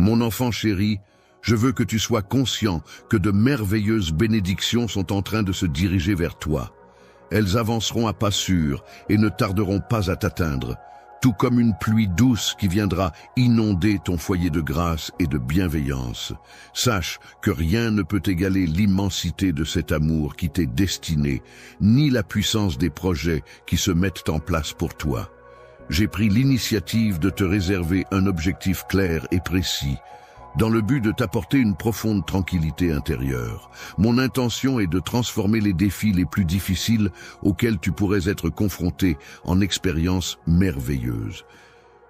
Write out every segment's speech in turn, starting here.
Mon enfant chéri, je veux que tu sois conscient que de merveilleuses bénédictions sont en train de se diriger vers toi. Elles avanceront à pas sûrs et ne tarderont pas à t'atteindre, tout comme une pluie douce qui viendra inonder ton foyer de grâce et de bienveillance. Sache que rien ne peut égaler l'immensité de cet amour qui t'est destiné, ni la puissance des projets qui se mettent en place pour toi. J'ai pris l'initiative de te réserver un objectif clair et précis, dans le but de t'apporter une profonde tranquillité intérieure. Mon intention est de transformer les défis les plus difficiles auxquels tu pourrais être confronté en expériences merveilleuses.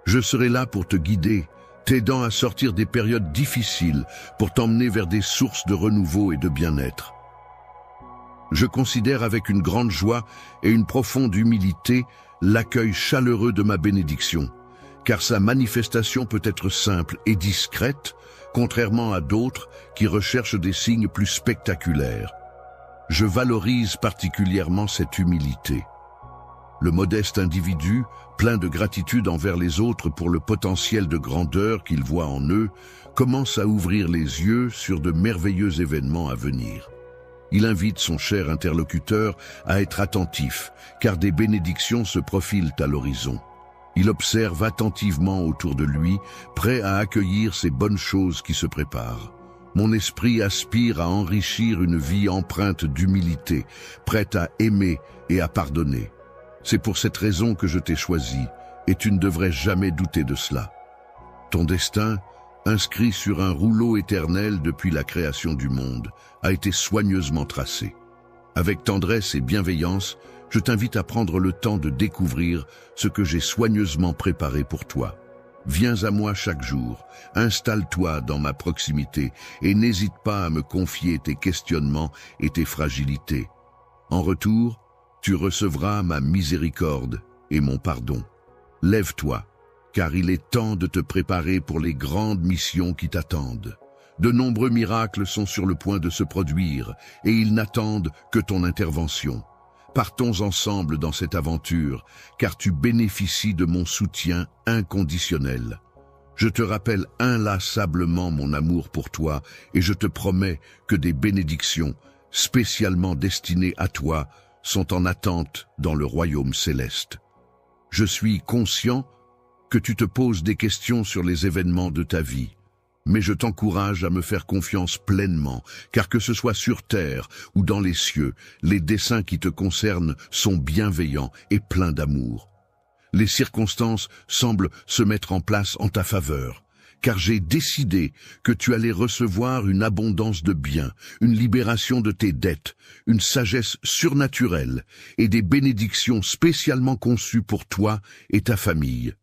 Je serai là pour te guider, t'aidant à sortir des périodes difficiles pour t'emmener vers des sources de renouveau et de bien-être. Je considère avec une grande joie et une profonde humilité l'accueil chaleureux de ma bénédiction, car sa manifestation peut être simple et discrète, contrairement à d'autres qui recherchent des signes plus spectaculaires. Je valorise particulièrement cette humilité. Le modeste individu, plein de gratitude envers les autres pour le potentiel de grandeur qu'il voit en eux, commence à ouvrir les yeux sur de merveilleux événements à venir. Il invite son cher interlocuteur à être attentif, car des bénédictions se profilent à l'horizon. Il observe attentivement autour de lui, prêt à accueillir ces bonnes choses qui se préparent. Mon esprit aspire à enrichir une vie empreinte d'humilité, prête à aimer et à pardonner. C'est pour cette raison que je t'ai choisi, et tu ne devrais jamais douter de cela. Ton destin, inscrit sur un rouleau éternel depuis la création du monde, a été soigneusement tracé. Avec tendresse et bienveillance, je t'invite à prendre le temps de découvrir ce que j'ai soigneusement préparé pour toi. Viens à moi chaque jour, installe-toi dans ma proximité et n'hésite pas à me confier tes questionnements et tes fragilités. En retour, tu recevras ma miséricorde et mon pardon. Lève-toi, car il est temps de te préparer pour les grandes missions qui t'attendent. De nombreux miracles sont sur le point de se produire et ils n'attendent que ton intervention. Partons ensemble dans cette aventure, car tu bénéficies de mon soutien inconditionnel. Je te rappelle inlassablement mon amour pour toi et je te promets que des bénédictions, spécialement destinées à toi, sont en attente dans le royaume céleste. Je suis conscient que tu te poses des questions sur les événements de ta vie. Mais je t'encourage à me faire confiance pleinement, car que ce soit sur terre ou dans les cieux, les desseins qui te concernent sont bienveillants et pleins d'amour. Les circonstances semblent se mettre en place en ta faveur, car j'ai décidé que tu allais recevoir une abondance de biens, une libération de tes dettes, une sagesse surnaturelle et des bénédictions spécialement conçues pour toi et ta famille.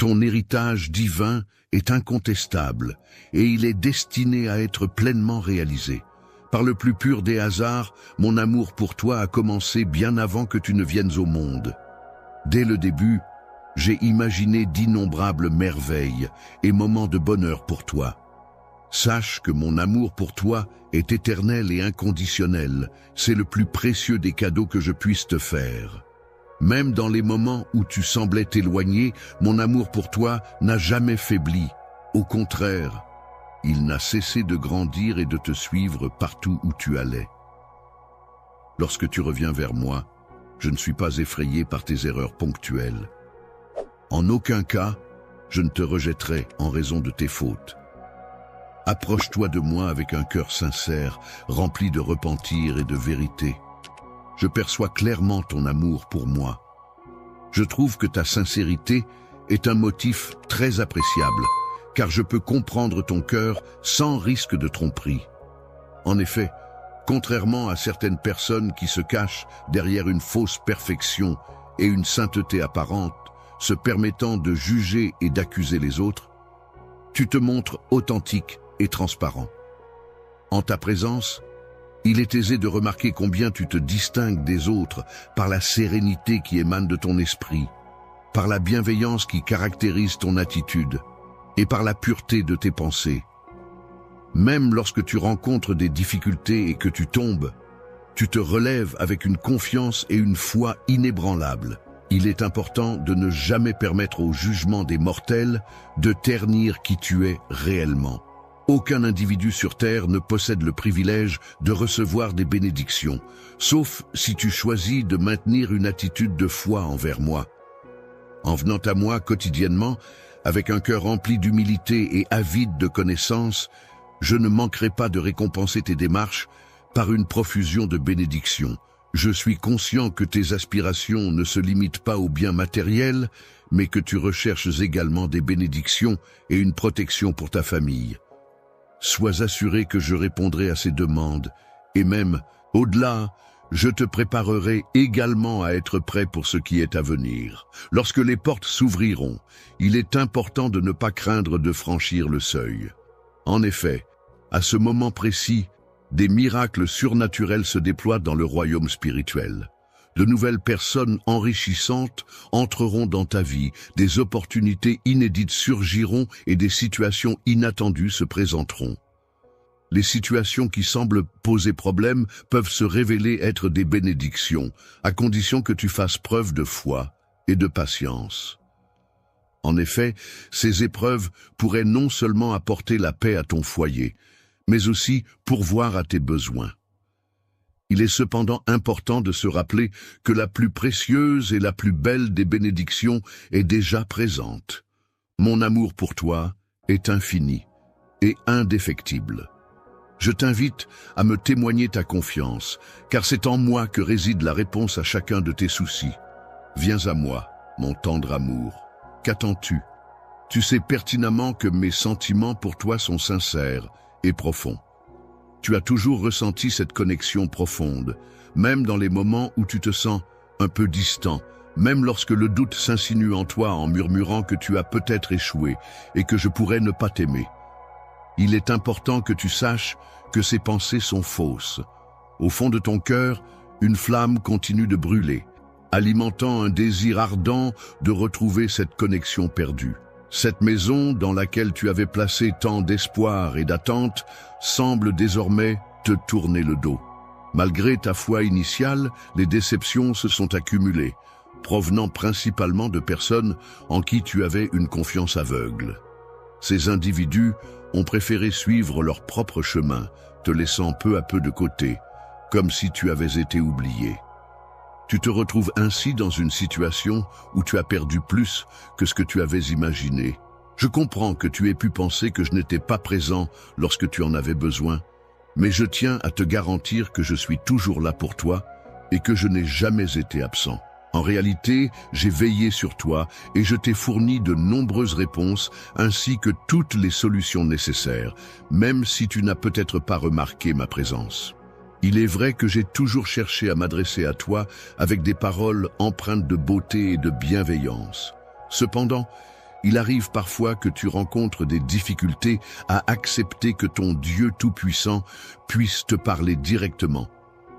Ton héritage divin est incontestable et il est destiné à être pleinement réalisé. Par le plus pur des hasards, mon amour pour toi a commencé bien avant que tu ne viennes au monde. Dès le début, j'ai imaginé d'innombrables merveilles et moments de bonheur pour toi. Sache que mon amour pour toi est éternel et inconditionnel. C'est le plus précieux des cadeaux que je puisse te faire. Même dans les moments où tu semblais t'éloigner, mon amour pour toi n'a jamais faibli. Au contraire, il n'a cessé de grandir et de te suivre partout où tu allais. Lorsque tu reviens vers moi, je ne suis pas effrayé par tes erreurs ponctuelles. En aucun cas, je ne te rejetterai en raison de tes fautes. Approche-toi de moi avec un cœur sincère, rempli de repentir et de vérité. Je perçois clairement ton amour pour moi. Je trouve que ta sincérité est un motif très appréciable, car je peux comprendre ton cœur sans risque de tromperie. En effet, contrairement à certaines personnes qui se cachent derrière une fausse perfection et une sainteté apparente, se permettant de juger et d'accuser les autres, tu te montres authentique et transparent. En ta présence, il est aisé de remarquer combien tu te distingues des autres par la sérénité qui émane de ton esprit, par la bienveillance qui caractérise ton attitude et par la pureté de tes pensées. Même lorsque tu rencontres des difficultés et que tu tombes, tu te relèves avec une confiance et une foi inébranlables. Il est important de ne jamais permettre au jugement des mortels de ternir qui tu es réellement. Aucun individu sur Terre ne possède le privilège de recevoir des bénédictions, sauf si tu choisis de maintenir une attitude de foi envers moi. En venant à moi quotidiennement, avec un cœur rempli d'humilité et avide de connaissances, je ne manquerai pas de récompenser tes démarches par une profusion de bénédictions. Je suis conscient que tes aspirations ne se limitent pas aux biens matériels, mais que tu recherches également des bénédictions et une protection pour ta famille. Sois assuré que je répondrai à ces demandes, et même, au-delà, je te préparerai également à être prêt pour ce qui est à venir. Lorsque les portes s'ouvriront, il est important de ne pas craindre de franchir le seuil. En effet, à ce moment précis, des miracles surnaturels se déploient dans le royaume spirituel. De nouvelles personnes enrichissantes entreront dans ta vie, des opportunités inédites surgiront et des situations inattendues se présenteront. Les situations qui semblent poser problème peuvent se révéler être des bénédictions, à condition que tu fasses preuve de foi et de patience. En effet, ces épreuves pourraient non seulement apporter la paix à ton foyer, mais aussi pourvoir à tes besoins. Il est cependant important de se rappeler que la plus précieuse et la plus belle des bénédictions est déjà présente. Mon amour pour toi est infini et indéfectible. Je t'invite à me témoigner ta confiance, car c'est en moi que réside la réponse à chacun de tes soucis. Viens à moi, mon tendre amour. Qu'attends-tu? Tu sais pertinemment que mes sentiments pour toi sont sincères et profonds. Tu as toujours ressenti cette connexion profonde, même dans les moments où tu te sens un peu distant, même lorsque le doute s'insinue en toi en murmurant que tu as peut-être échoué et que je pourrais ne pas t'aimer. Il est important que tu saches que ces pensées sont fausses. Au fond de ton cœur, une flamme continue de brûler, alimentant un désir ardent de retrouver cette connexion perdue. Cette maison dans laquelle tu avais placé tant d'espoir et d'attente semble désormais te tourner le dos. Malgré ta foi initiale, les déceptions se sont accumulées, provenant principalement de personnes en qui tu avais une confiance aveugle. Ces individus ont préféré suivre leur propre chemin, te laissant peu à peu de côté, comme si tu avais été oublié. Tu te retrouves ainsi dans une situation où tu as perdu plus que ce que tu avais imaginé. Je comprends que tu aies pu penser que je n'étais pas présent lorsque tu en avais besoin, mais je tiens à te garantir que je suis toujours là pour toi et que je n'ai jamais été absent. En réalité, j'ai veillé sur toi et je t'ai fourni de nombreuses réponses ainsi que toutes les solutions nécessaires, même si tu n'as peut-être pas remarqué ma présence. Il est vrai que j'ai toujours cherché à m'adresser à toi avec des paroles empreintes de beauté et de bienveillance. Cependant, il arrive parfois que tu rencontres des difficultés à accepter que ton Dieu Tout-Puissant puisse te parler directement.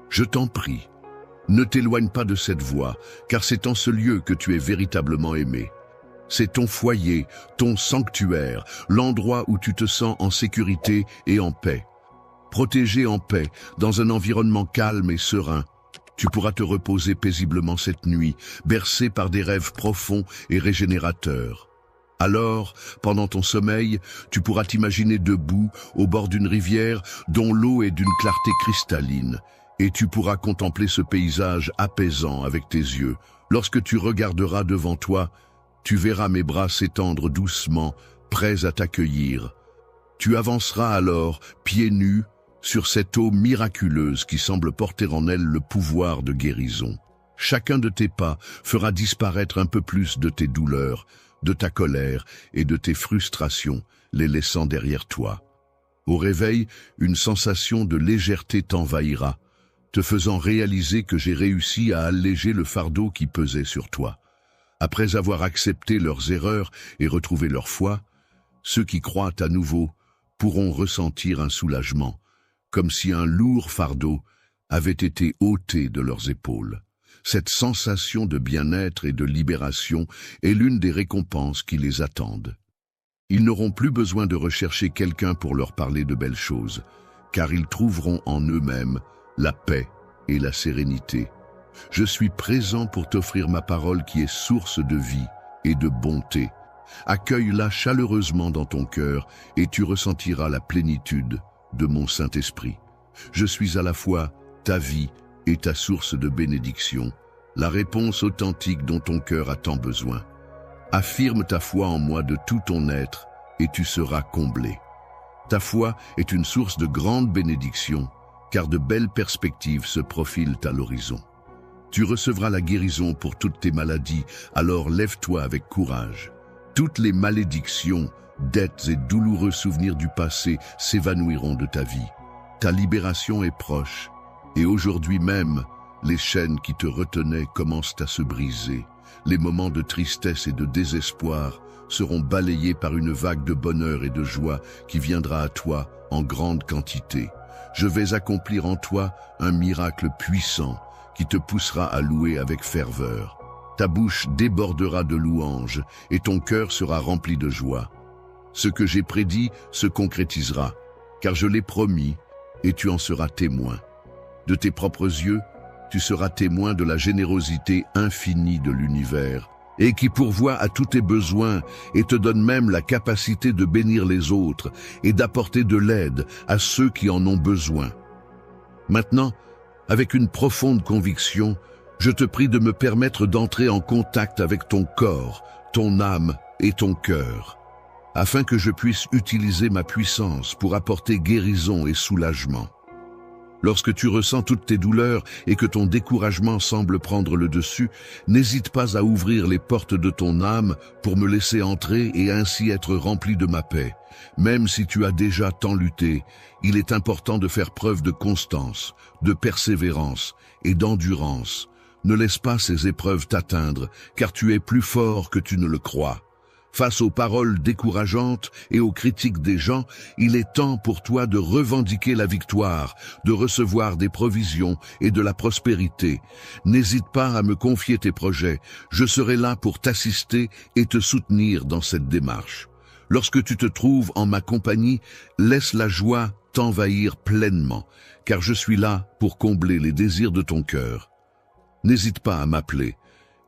Je t'en prie, ne t'éloigne pas de cette voie, car c'est en ce lieu que tu es véritablement aimé. C'est ton foyer, ton sanctuaire, l'endroit où tu te sens en sécurité et en paix. Protégé en paix, dans un environnement calme et serein, tu pourras te reposer paisiblement cette nuit, bercé par des rêves profonds et régénérateurs. Alors, pendant ton sommeil, tu pourras t'imaginer debout au bord d'une rivière dont l'eau est d'une clarté cristalline, et tu pourras contempler ce paysage apaisant avec tes yeux. Lorsque tu regarderas devant toi, tu verras mes bras s'étendre doucement, prêts à t'accueillir. Tu avanceras alors, pieds nus, sur cette eau miraculeuse qui semble porter en elle le pouvoir de guérison. Chacun de tes pas fera disparaître un peu plus de tes douleurs, de ta colère et de tes frustrations, les laissant derrière toi. Au réveil, une sensation de légèreté t'envahira, te faisant réaliser que j'ai réussi à alléger le fardeau qui pesait sur toi. Après avoir accepté leurs erreurs et retrouvé leur foi, ceux qui croient à nouveau pourront ressentir un soulagement, comme si un lourd fardeau avait été ôté de leurs épaules. Cette sensation de bien-être et de libération est l'une des récompenses qui les attendent. Ils n'auront plus besoin de rechercher quelqu'un pour leur parler de belles choses, car ils trouveront en eux-mêmes la paix et la sérénité. Je suis présent pour t'offrir ma parole qui est source de vie et de bonté. Accueille-la chaleureusement dans ton cœur et tu ressentiras la plénitude de mon Saint-Esprit. Je suis à la fois ta vie et ta source de bénédiction, la réponse authentique dont ton cœur a tant besoin. Affirme ta foi en moi de tout ton être et tu seras comblé. Ta foi est une source de grande bénédiction, car de belles perspectives se profilent à l'horizon. Tu recevras la guérison pour toutes tes maladies, alors lève-toi avec courage. Toutes les malédictions, dettes et douloureux souvenirs du passé s'évanouiront de ta vie. Ta libération est proche, et aujourd'hui même, les chaînes qui te retenaient commencent à se briser. Les moments de tristesse et de désespoir seront balayés par une vague de bonheur et de joie qui viendra à toi en grande quantité. Je vais accomplir en toi un miracle puissant qui te poussera à louer avec ferveur. Ta bouche débordera de louanges et ton cœur sera rempli de joie. Ce que j'ai prédit se concrétisera, car je l'ai promis et tu en seras témoin. De tes propres yeux, tu seras témoin de la générosité infinie de l'univers et qui pourvoit à tous tes besoins et te donne même la capacité de bénir les autres et d'apporter de l'aide à ceux qui en ont besoin. Maintenant, avec une profonde conviction, je te prie de me permettre d'entrer en contact avec ton corps, ton âme et ton cœur, afin que je puisse utiliser ma puissance pour apporter guérison et soulagement. Lorsque tu ressens toutes tes douleurs et que ton découragement semble prendre le dessus, n'hésite pas à ouvrir les portes de ton âme pour me laisser entrer et ainsi être rempli de ma paix. Même si tu as déjà tant lutté, il est important de faire preuve de constance, de persévérance et d'endurance. Ne laisse pas ces épreuves t'atteindre, car tu es plus fort que tu ne le crois. Face aux paroles décourageantes et aux critiques des gens, il est temps pour toi de revendiquer la victoire, de recevoir des provisions et de la prospérité. N'hésite pas à me confier tes projets, je serai là pour t'assister et te soutenir dans cette démarche. Lorsque tu te trouves en ma compagnie, laisse la joie t'envahir pleinement, car je suis là pour combler les désirs de ton cœur. N'hésite pas à m'appeler,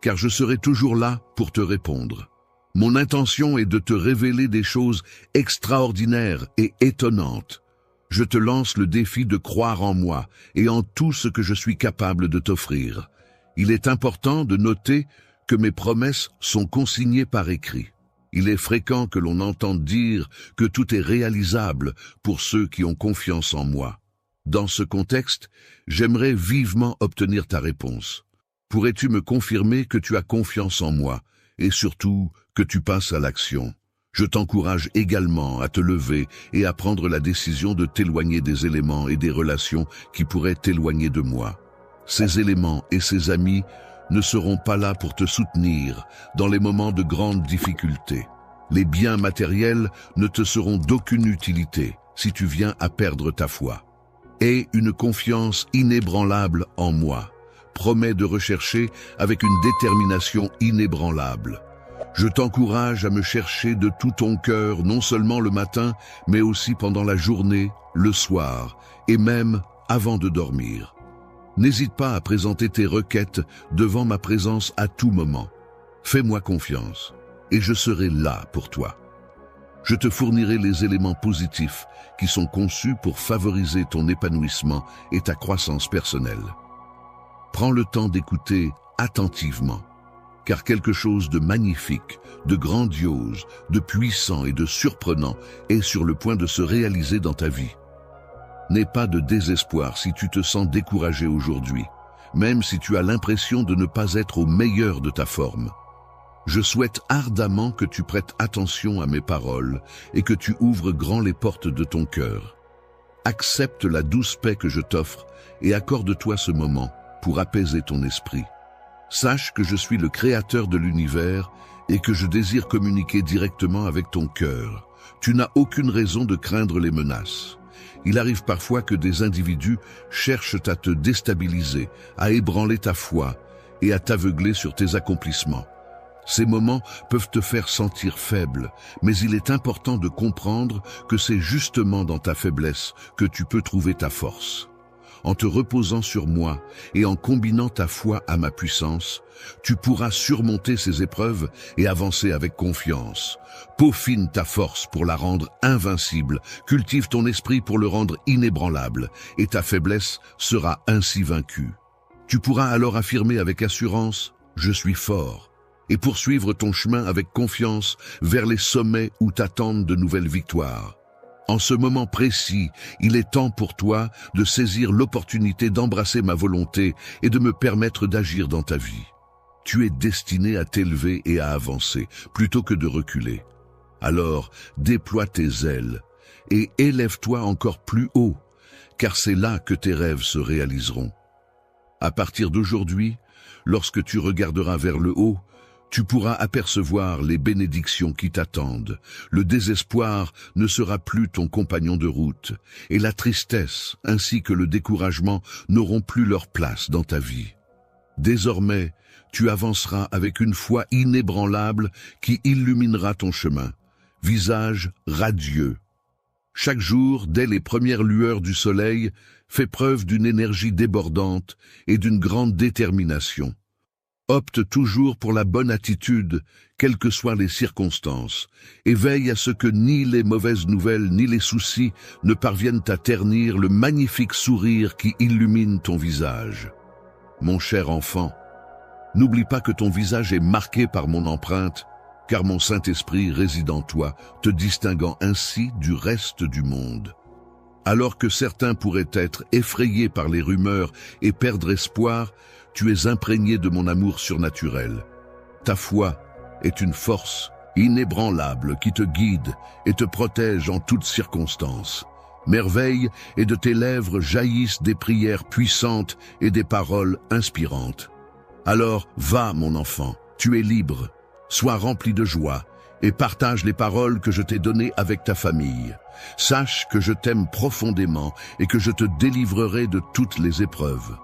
car je serai toujours là pour te répondre. Mon intention est de te révéler des choses extraordinaires et étonnantes. Je te lance le défi de croire en moi et en tout ce que je suis capable de t'offrir. Il est important de noter que mes promesses sont consignées par écrit. Il est fréquent que l'on entende dire que tout est réalisable pour ceux qui ont confiance en moi. Dans ce contexte, j'aimerais vivement obtenir ta réponse. Pourrais-tu me confirmer que tu as confiance en moi et surtout que tu passes à l'action? Je t'encourage également à te lever et à prendre la décision de t'éloigner des éléments et des relations qui pourraient t'éloigner de moi. Ces éléments et ces amis ne seront pas là pour te soutenir dans les moments de grande difficulté. Les biens matériels ne te seront d'aucune utilité si tu viens à perdre ta foi. Aie une confiance inébranlable en moi. Promets de rechercher avec une détermination inébranlable. Je t'encourage à me chercher de tout ton cœur, non seulement le matin, mais aussi pendant la journée, le soir, et même avant de dormir. N'hésite pas à présenter tes requêtes devant ma présence à tout moment. Fais-moi confiance, et je serai là pour toi. Je te fournirai les éléments positifs qui sont conçus pour favoriser ton épanouissement et ta croissance personnelle. Prends le temps d'écouter attentivement, car quelque chose de magnifique, de grandiose, de puissant et de surprenant est sur le point de se réaliser dans ta vie. N'aie pas de désespoir si tu te sens découragé aujourd'hui, même si tu as l'impression de ne pas être au meilleur de ta forme. Je souhaite ardemment que tu prêtes attention à mes paroles et que tu ouvres grand les portes de ton cœur. Accepte la douce paix que je t'offre et accorde-toi ce moment pour apaiser ton esprit. Sache que je suis le créateur de l'univers et que je désire communiquer directement avec ton cœur. Tu n'as aucune raison de craindre les menaces. Il arrive parfois que des individus cherchent à te déstabiliser, à ébranler ta foi et à t'aveugler sur tes accomplissements. Ces moments peuvent te faire sentir faible, mais il est important de comprendre que c'est justement dans ta faiblesse que tu peux trouver ta force. en te reposant sur moi et en combinant ta foi à ma puissance, tu pourras surmonter ces épreuves et avancer avec confiance. Peaufine ta force pour la rendre invincible, cultive ton esprit pour le rendre inébranlable, et ta faiblesse sera ainsi vaincue. Tu pourras alors affirmer avec assurance « Je suis fort » et poursuivre ton chemin avec confiance vers les sommets où t'attendent de nouvelles victoires. En ce moment précis, il est temps pour toi de saisir l'opportunité d'embrasser ma volonté et de me permettre d'agir dans ta vie. Tu es destiné à t'élever et à avancer, plutôt que de reculer. Alors, déploie tes ailes et élève-toi encore plus haut, car c'est là que tes rêves se réaliseront. À partir d'aujourd'hui, lorsque tu regarderas vers le haut, tu pourras apercevoir les bénédictions qui t'attendent. Le désespoir ne sera plus ton compagnon de route, et la tristesse ainsi que le découragement n'auront plus leur place dans ta vie. Désormais, tu avanceras avec une foi inébranlable qui illuminera ton chemin, visage radieux. Chaque jour, dès les premières lueurs du soleil, fais preuve d'une énergie débordante et d'une grande détermination. Opte toujours pour la bonne attitude, quelles que soient les circonstances, et veille à ce que ni les mauvaises nouvelles ni les soucis ne parviennent à ternir le magnifique sourire qui illumine ton visage. Mon cher enfant, n'oublie pas que ton visage est marqué par mon empreinte, car mon Saint-Esprit réside en toi, te distinguant ainsi du reste du monde. Alors que certains pourraient être effrayés par les rumeurs et perdre espoir, tu es imprégné de mon amour surnaturel. Ta foi est une force inébranlable qui te guide et te protège en toutes circonstances. Merveille, et de tes lèvres jaillissent des prières puissantes et des paroles inspirantes. Alors va, mon enfant, tu es libre, sois rempli de joie et partage les paroles que je t'ai données avec ta famille. Sache que je t'aime profondément et que je te délivrerai de toutes les épreuves.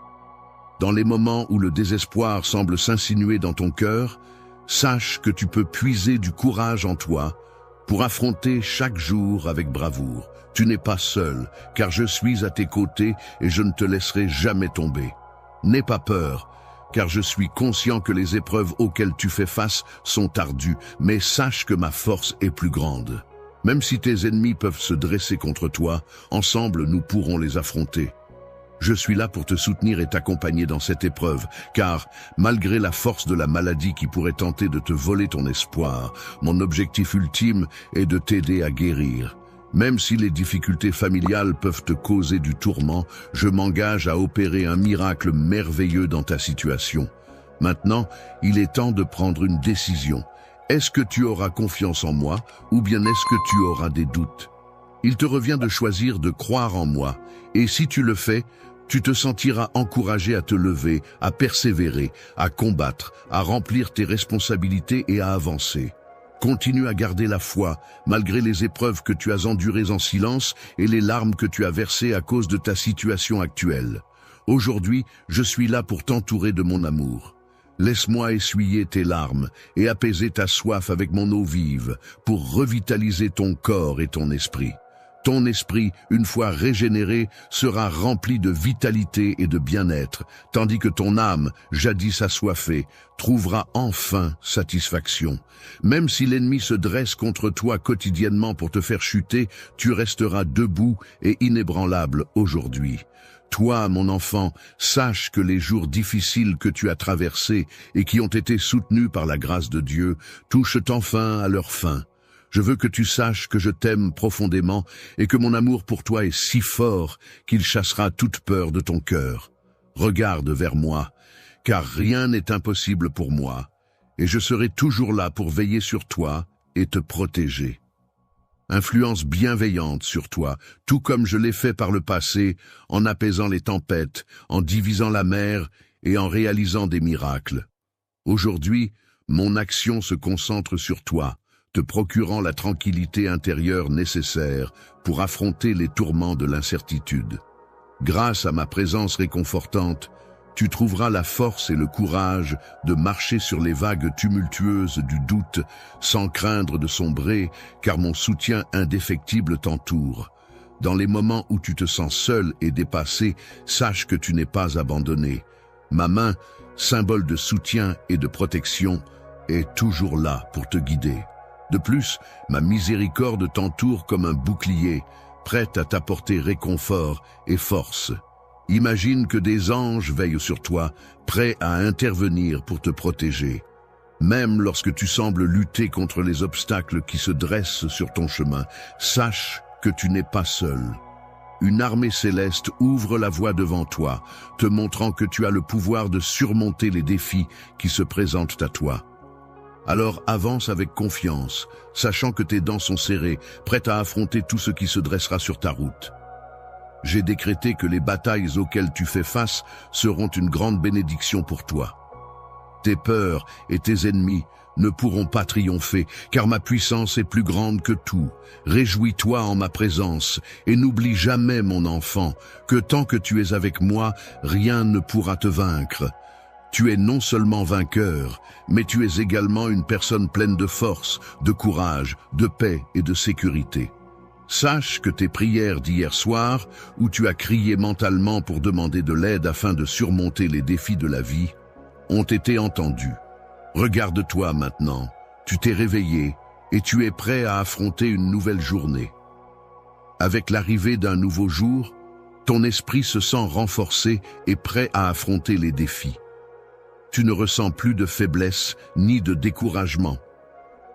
Dans les moments où le désespoir semble s'insinuer dans ton cœur, sache que tu peux puiser du courage en toi pour affronter chaque jour avec bravoure. Tu n'es pas seul, car je suis à tes côtés et je ne te laisserai jamais tomber. N'aie pas peur, car je suis conscient que les épreuves auxquelles tu fais face sont ardues, mais sache que ma force est plus grande. Même si tes ennemis peuvent se dresser contre toi, ensemble nous pourrons les affronter. Je suis là pour te soutenir et t'accompagner dans cette épreuve, car, malgré la force de la maladie qui pourrait tenter de te voler ton espoir, mon objectif ultime est de t'aider à guérir. Même si les difficultés familiales peuvent te causer du tourment, je m'engage à opérer un miracle merveilleux dans ta situation. Maintenant, il est temps de prendre une décision. Est-ce que tu auras confiance en moi, ou bien est-ce que tu auras des doutes? Il te revient de choisir de croire en moi, et si tu le fais, tu te sentiras encouragé à te lever, à persévérer, à combattre, à remplir tes responsabilités et à avancer. Continue à garder la foi, malgré les épreuves que tu as endurées en silence et les larmes que tu as versées à cause de ta situation actuelle. Aujourd'hui, je suis là pour t'entourer de mon amour. Laisse-moi essuyer tes larmes et apaiser ta soif avec mon eau vive pour revitaliser ton corps et ton esprit. Ton esprit, une fois régénéré, sera rempli de vitalité et de bien-être, tandis que ton âme, jadis assoiffée, trouvera enfin satisfaction. Même si l'ennemi se dresse contre toi quotidiennement pour te faire chuter, tu resteras debout et inébranlable aujourd'hui. Toi, mon enfant, sache que les jours difficiles que tu as traversés et qui ont été soutenus par la grâce de Dieu touchent enfin à leur fin. Je veux que tu saches que je t'aime profondément et que mon amour pour toi est si fort qu'il chassera toute peur de ton cœur. Regarde vers moi, car rien n'est impossible pour moi, et je serai toujours là pour veiller sur toi et te protéger. Influence bienveillante sur toi, tout comme je l'ai fait par le passé, en apaisant les tempêtes, en divisant la mer et en réalisant des miracles. Aujourd'hui, mon action se concentre sur toi, te procurant la tranquillité intérieure nécessaire pour affronter les tourments de l'incertitude. Grâce à ma présence réconfortante, tu trouveras la force et le courage de marcher sur les vagues tumultueuses du doute sans craindre de sombrer, car mon soutien indéfectible t'entoure. Dans les moments où tu te sens seul et dépassé, sache que tu n'es pas abandonné. Ma main, symbole de soutien et de protection, est toujours là pour te guider. De plus, ma miséricorde t'entoure comme un bouclier, prête à t'apporter réconfort et force. Imagine que des anges veillent sur toi, prêts à intervenir pour te protéger. Même lorsque tu sembles lutter contre les obstacles qui se dressent sur ton chemin, sache que tu n'es pas seul. Une armée céleste ouvre la voie devant toi, te montrant que tu as le pouvoir de surmonter les défis qui se présentent à toi. Alors avance avec confiance, sachant que tes dents sont serrées, prête à affronter tout ce qui se dressera sur ta route. J'ai décrété que les batailles auxquelles tu fais face seront une grande bénédiction pour toi. Tes peurs et tes ennemis ne pourront pas triompher, car ma puissance est plus grande que tout. Réjouis-toi en ma présence, et n'oublie jamais, mon enfant, que tant que tu es avec moi, rien ne pourra te vaincre. Tu es non seulement vainqueur, mais tu es également une personne pleine de force, de courage, de paix et de sécurité. Sache que tes prières d'hier soir, où tu as crié mentalement pour demander de l'aide afin de surmonter les défis de la vie, ont été entendues. Regarde-toi maintenant, tu t'es réveillé et tu es prêt à affronter une nouvelle journée. Avec l'arrivée d'un nouveau jour, ton esprit se sent renforcé et prêt à affronter les défis. Tu ne ressens plus de faiblesse ni de découragement,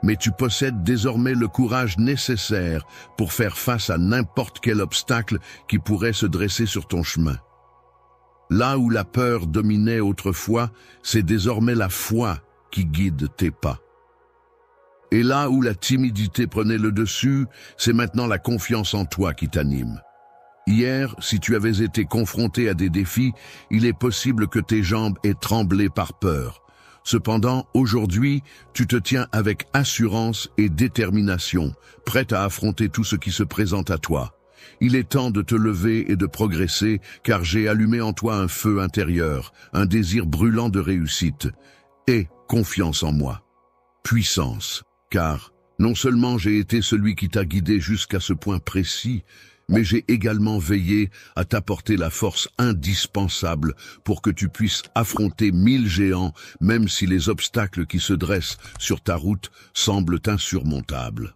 mais tu possèdes désormais le courage nécessaire pour faire face à n'importe quel obstacle qui pourrait se dresser sur ton chemin. Là où la peur dominait autrefois, c'est désormais la foi qui guide tes pas. Et là où la timidité prenait le dessus, c'est maintenant la confiance en toi qui t'anime. Hier, si tu avais été confronté à des défis, il est possible que tes jambes aient tremblé par peur. Cependant, aujourd'hui, tu te tiens avec assurance et détermination, prête à affronter tout ce qui se présente à toi. Il est temps de te lever et de progresser, car j'ai allumé en toi un feu intérieur, un désir brûlant de réussite. Aie confiance en moi. Puissance, car non seulement j'ai été celui qui t'a guidé jusqu'à ce point précis, mais j'ai également veillé à t'apporter la force indispensable pour que tu puisses affronter 1000 géants, même si les obstacles qui se dressent sur ta route semblent insurmontables.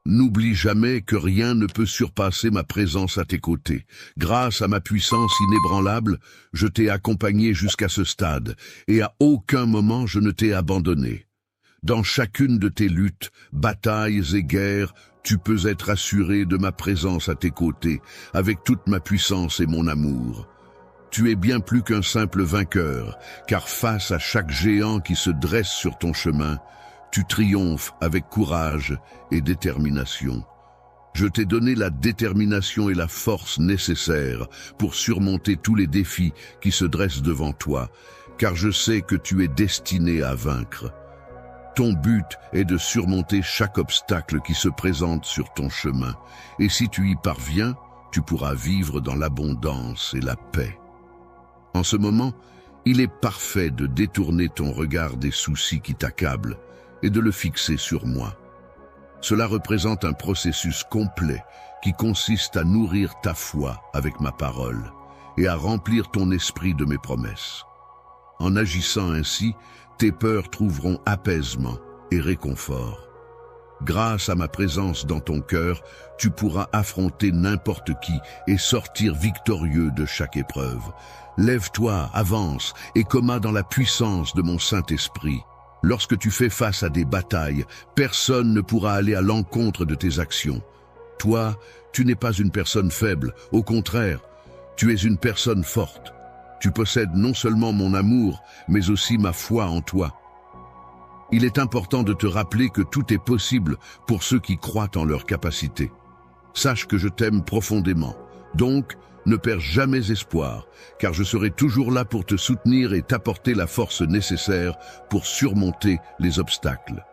N'oublie jamais que rien ne peut surpasser ma présence à tes côtés. Grâce à ma puissance inébranlable, je t'ai accompagné jusqu'à ce stade, et à aucun moment je ne t'ai abandonné. Dans chacune de tes luttes, batailles et guerres, tu peux être assuré de ma présence à tes côtés, avec toute ma puissance et mon amour. Tu es bien plus qu'un simple vainqueur, car face à chaque géant qui se dresse sur ton chemin, tu triomphes avec courage et détermination. Je t'ai donné la détermination et la force nécessaires pour surmonter tous les défis qui se dressent devant toi, car je sais que tu es destiné à vaincre. Ton but est de surmonter chaque obstacle qui se présente sur ton chemin, et si tu y parviens, tu pourras vivre dans l'abondance et la paix. En ce moment, il est parfait de détourner ton regard des soucis qui t'accablent et de le fixer sur moi. Cela représente un processus complet qui consiste à nourrir ta foi avec ma parole et à remplir ton esprit de mes promesses. En agissant ainsi, tes peurs trouveront apaisement et réconfort. Grâce à ma présence dans ton cœur, tu pourras affronter n'importe qui et sortir victorieux de chaque épreuve. Lève-toi, avance et combat dans la puissance de mon Saint-Esprit. Lorsque tu fais face à des batailles, personne ne pourra aller à l'encontre de tes actions. Toi, tu n'es pas une personne faible, au contraire, tu es une personne forte. Tu possèdes non seulement mon amour, mais aussi ma foi en toi. Il est important de te rappeler que tout est possible pour ceux qui croient en leurs capacités. Sache que je t'aime profondément, donc ne perds jamais espoir, car je serai toujours là pour te soutenir et t'apporter la force nécessaire pour surmonter les obstacles.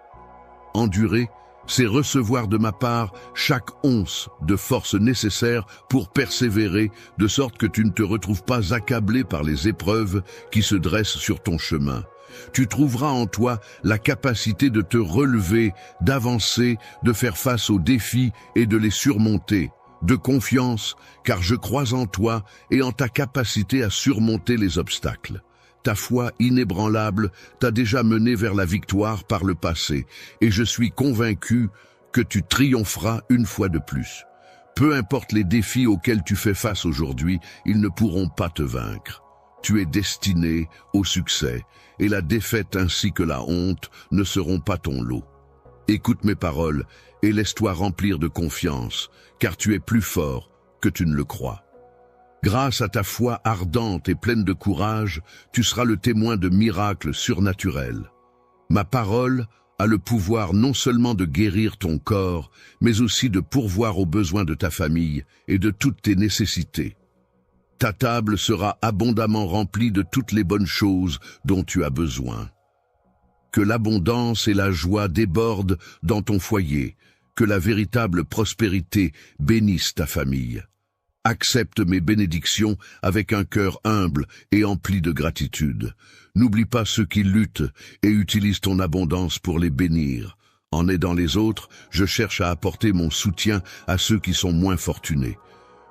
Endurer, c'est recevoir de ma part chaque once de force nécessaire pour persévérer, de sorte que tu ne te retrouves pas accablé par les épreuves qui se dressent sur ton chemin. Tu trouveras en toi la capacité de te relever, d'avancer, de faire face aux défis et de les surmonter. de confiance, car je crois en toi et en ta capacité à surmonter les obstacles. Ta foi inébranlable t'a déjà mené vers la victoire par le passé, et je suis convaincu que tu triompheras une fois de plus. Peu importe les défis auxquels tu fais face aujourd'hui, ils ne pourront pas te vaincre. Tu es destiné au succès, et la défaite ainsi que la honte ne seront pas ton lot. Écoute mes paroles et laisse-toi remplir de confiance, car tu es plus fort que tu ne le crois. Grâce à ta foi ardente et pleine de courage, tu seras le témoin de miracles surnaturels. Ma parole a le pouvoir non seulement de guérir ton corps, mais aussi de pourvoir aux besoins de ta famille et de toutes tes nécessités. Ta table sera abondamment remplie de toutes les bonnes choses dont tu as besoin. Que l'abondance et la joie débordent dans ton foyer, que la véritable prospérité bénisse ta famille. Accepte mes bénédictions avec un cœur humble et empli de gratitude. N'oublie pas ceux qui luttent et utilise ton abondance pour les bénir. En aidant les autres, je cherche à apporter mon soutien à ceux qui sont moins fortunés.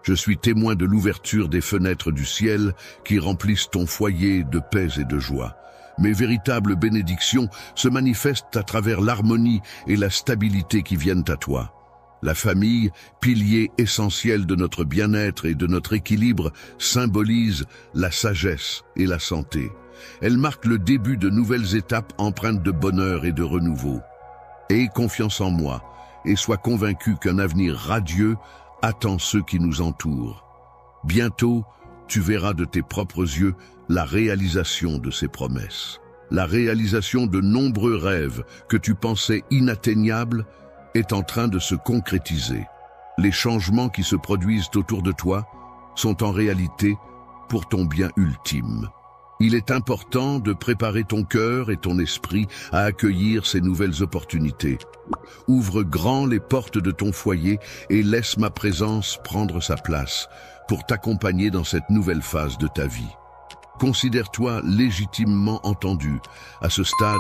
Je suis témoin de l'ouverture des fenêtres du ciel qui remplissent ton foyer de paix et de joie. Mes véritables bénédictions se manifestent à travers l'harmonie et la stabilité qui viennent à toi. La famille, pilier essentiel de notre bien-être et de notre équilibre, symbolise la sagesse et la santé. Elle marque le début de nouvelles étapes empreintes de bonheur et de renouveau. Aie confiance en moi et sois convaincu qu'un avenir radieux attend ceux qui nous entourent. Bientôt, tu verras de tes propres yeux la réalisation de ces promesses. La réalisation de nombreux rêves que tu pensais inatteignables est en train de se concrétiser. Les changements qui se produisent autour de toi sont en réalité pour ton bien ultime. Il est important de préparer ton cœur et ton esprit à accueillir ces nouvelles opportunités. Ouvre grand les portes de ton foyer et laisse ma présence prendre sa place pour t'accompagner dans cette nouvelle phase de ta vie. Considère-toi légitimement entendu. À ce stade,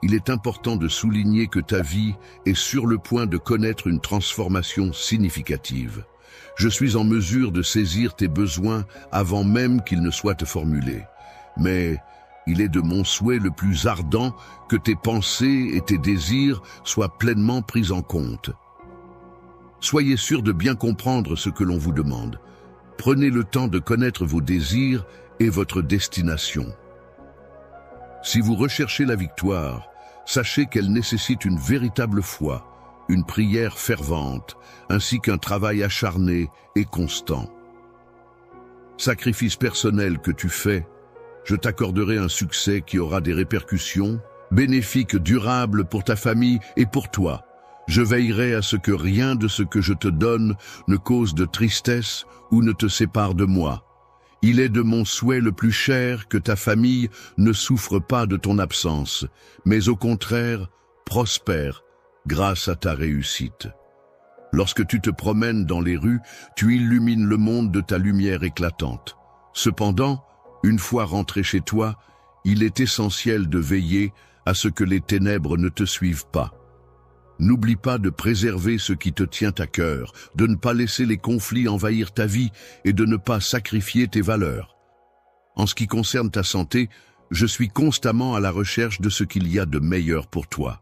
il est important de souligner que ta vie est sur le point de connaître une transformation significative. Je suis en mesure de saisir tes besoins avant même qu'ils ne soient formulés. Mais il est de mon souhait le plus ardent que tes pensées et tes désirs soient pleinement pris en compte. Soyez sûr de bien comprendre ce que l'on vous demande. Prenez le temps de connaître vos désirs et votre destination. Si vous recherchez la victoire, sachez qu'elle nécessite une véritable foi, une prière fervente, ainsi qu'un travail acharné et constant. Sacrifice personnel que tu fais, je t'accorderai un succès qui aura des répercussions bénéfiques, durables pour ta famille et pour toi. Je veillerai à ce que rien de ce que je te donne ne cause de tristesse ou ne te sépare de moi. Il est de mon souhait le plus cher que ta famille ne souffre pas de ton absence, mais au contraire, prospère grâce à ta réussite. Lorsque tu te promènes dans les rues, tu illumines le monde de ta lumière éclatante. Cependant, une fois rentré chez toi, il est essentiel de veiller à ce que les ténèbres ne te suivent pas. N'oublie pas de préserver ce qui te tient à cœur, de ne pas laisser les conflits envahir ta vie et de ne pas sacrifier tes valeurs. En ce qui concerne ta santé, je suis constamment à la recherche de ce qu'il y a de meilleur pour toi.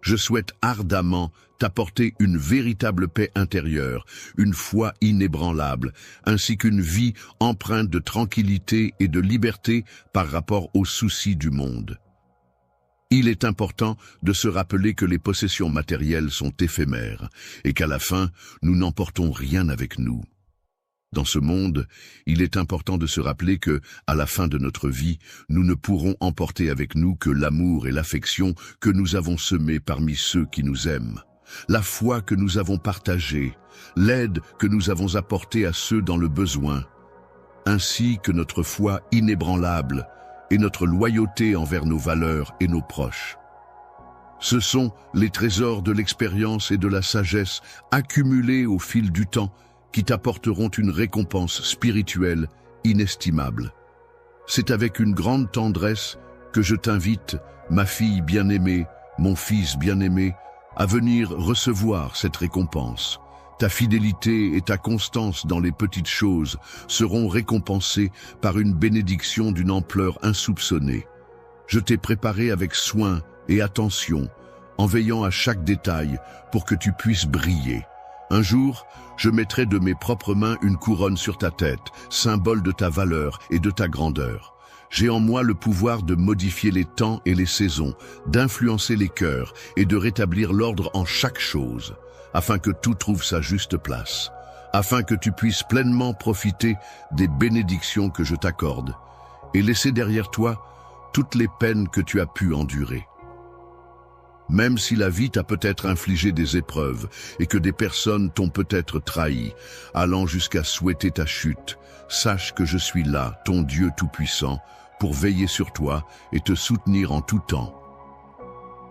Je souhaite ardemment t'apporter une véritable paix intérieure, une foi inébranlable, ainsi qu'une vie empreinte de tranquillité et de liberté par rapport aux soucis du monde. Il est important de se rappeler que les possessions matérielles sont éphémères et qu'à la fin, nous n'emportons rien avec nous. Dans ce monde, il est important de se rappeler que, à la fin de notre vie, nous ne pourrons emporter avec nous que l'amour et l'affection que nous avons semés parmi ceux qui nous aiment, la foi que nous avons partagée, l'aide que nous avons apportée à ceux dans le besoin, ainsi que notre foi inébranlable et notre loyauté envers nos valeurs et nos proches. Ce sont les trésors de l'expérience et de la sagesse accumulés au fil du temps qui t'apporteront une récompense spirituelle inestimable. C'est avec une grande tendresse que je t'invite, ma fille bien-aimée, mon fils bien-aimé, à venir recevoir cette récompense. Ta fidélité et ta constance dans les petites choses seront récompensées par une bénédiction d'une ampleur insoupçonnée. Je t'ai préparé avec soin et attention, en veillant à chaque détail pour que tu puisses briller. Un jour, je mettrai de mes propres mains une couronne sur ta tête, symbole de ta valeur et de ta grandeur. J'ai en moi le pouvoir de modifier les temps et les saisons, d'influencer les cœurs et de rétablir l'ordre en chaque chose, afin que tout trouve sa juste place, afin que tu puisses pleinement profiter des bénédictions que je t'accorde et laisser derrière toi toutes les peines que tu as pu endurer. Même si la vie t'a peut-être infligé des épreuves et que des personnes t'ont peut-être trahi, allant jusqu'à souhaiter ta chute, sache que je suis là, ton Dieu Tout-Puissant, pour veiller sur toi et te soutenir en tout temps.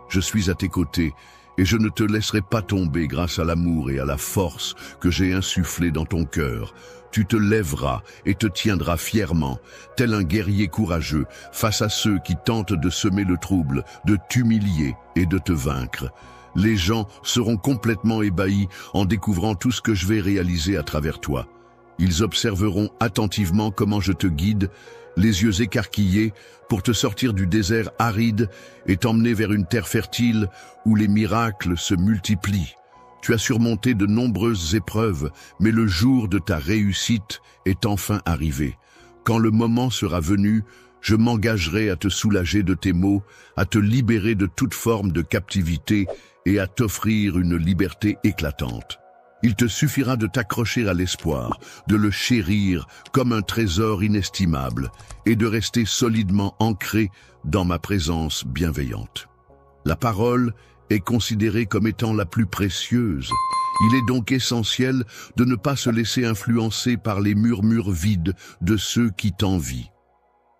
Je suis à tes côtés et je ne te laisserai pas tomber grâce à l'amour et à la force que j'ai insufflé dans ton cœur. Tu te lèveras et te tiendras fièrement, tel un guerrier courageux, face à ceux qui tentent de semer le trouble, de t'humilier et de te vaincre. Les gens seront complètement ébahis en découvrant tout ce que je vais réaliser à travers toi. Ils observeront attentivement comment je te guide, les yeux écarquillés, pour te sortir du désert aride et t'emmener vers une terre fertile où les miracles se multiplient. Tu as surmonté de nombreuses épreuves, mais le jour de ta réussite est enfin arrivé. Quand le moment sera venu, je m'engagerai à te soulager de tes maux, à te libérer de toute forme de captivité et à t'offrir une liberté éclatante. Il te suffira de t'accrocher à l'espoir, de le chérir comme un trésor inestimable et de rester solidement ancré dans ma présence bienveillante. La parole est considérée comme étant la plus précieuse. Il est donc essentiel de ne pas se laisser influencer par les murmures vides de ceux qui t'envient.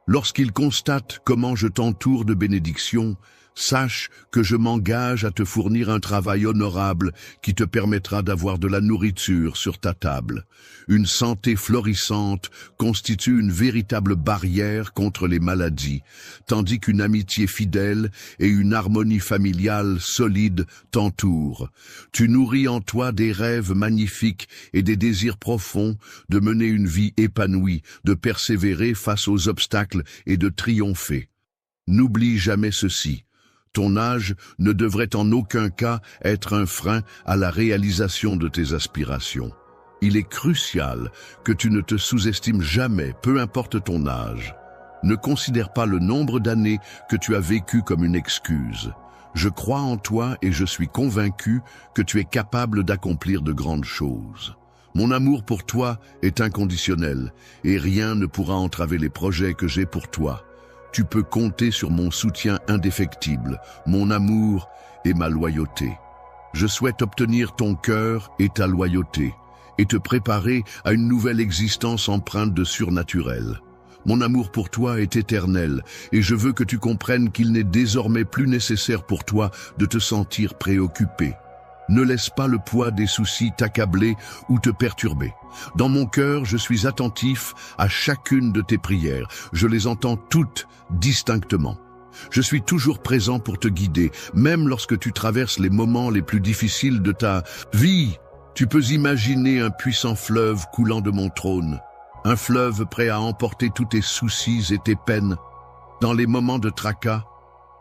Lorsqu'ils constatent comment je t'entoure de bénédictions, sache que je m'engage à te fournir un travail honorable qui te permettra d'avoir de la nourriture sur ta table. Une santé florissante constitue une véritable barrière contre les maladies, tandis qu'une amitié fidèle et une harmonie familiale solide t'entourent. Tu nourris en toi des rêves magnifiques et des désirs profonds de mener une vie épanouie, de persévérer face aux obstacles et de triompher. N'oublie jamais ceci. Ton âge ne devrait en aucun cas être un frein à la réalisation de tes aspirations. Il est crucial que tu ne te sous-estimes jamais, peu importe ton âge. Ne considère pas le nombre d'années que tu as vécu comme une excuse. Je crois en toi et je suis convaincu que tu es capable d'accomplir de grandes choses. Mon amour pour toi est inconditionnel et rien ne pourra entraver les projets que j'ai pour toi. Tu peux compter sur mon soutien indéfectible, mon amour et ma loyauté. Je souhaite obtenir ton cœur et ta loyauté, et te préparer à une nouvelle existence empreinte de surnaturel. Mon amour pour toi est éternel, et je veux que tu comprennes qu'il n'est désormais plus nécessaire pour toi de te sentir préoccupé. Ne laisse pas le poids des soucis t'accabler ou te perturber. Dans mon cœur, je suis attentif à chacune de tes prières. Je les entends toutes distinctement. Je suis toujours présent pour te guider, même lorsque tu traverses les moments les plus difficiles de ta vie. Tu peux imaginer un puissant fleuve coulant de mon trône, un fleuve prêt à emporter tous tes soucis et tes peines. Dans les moments de tracas,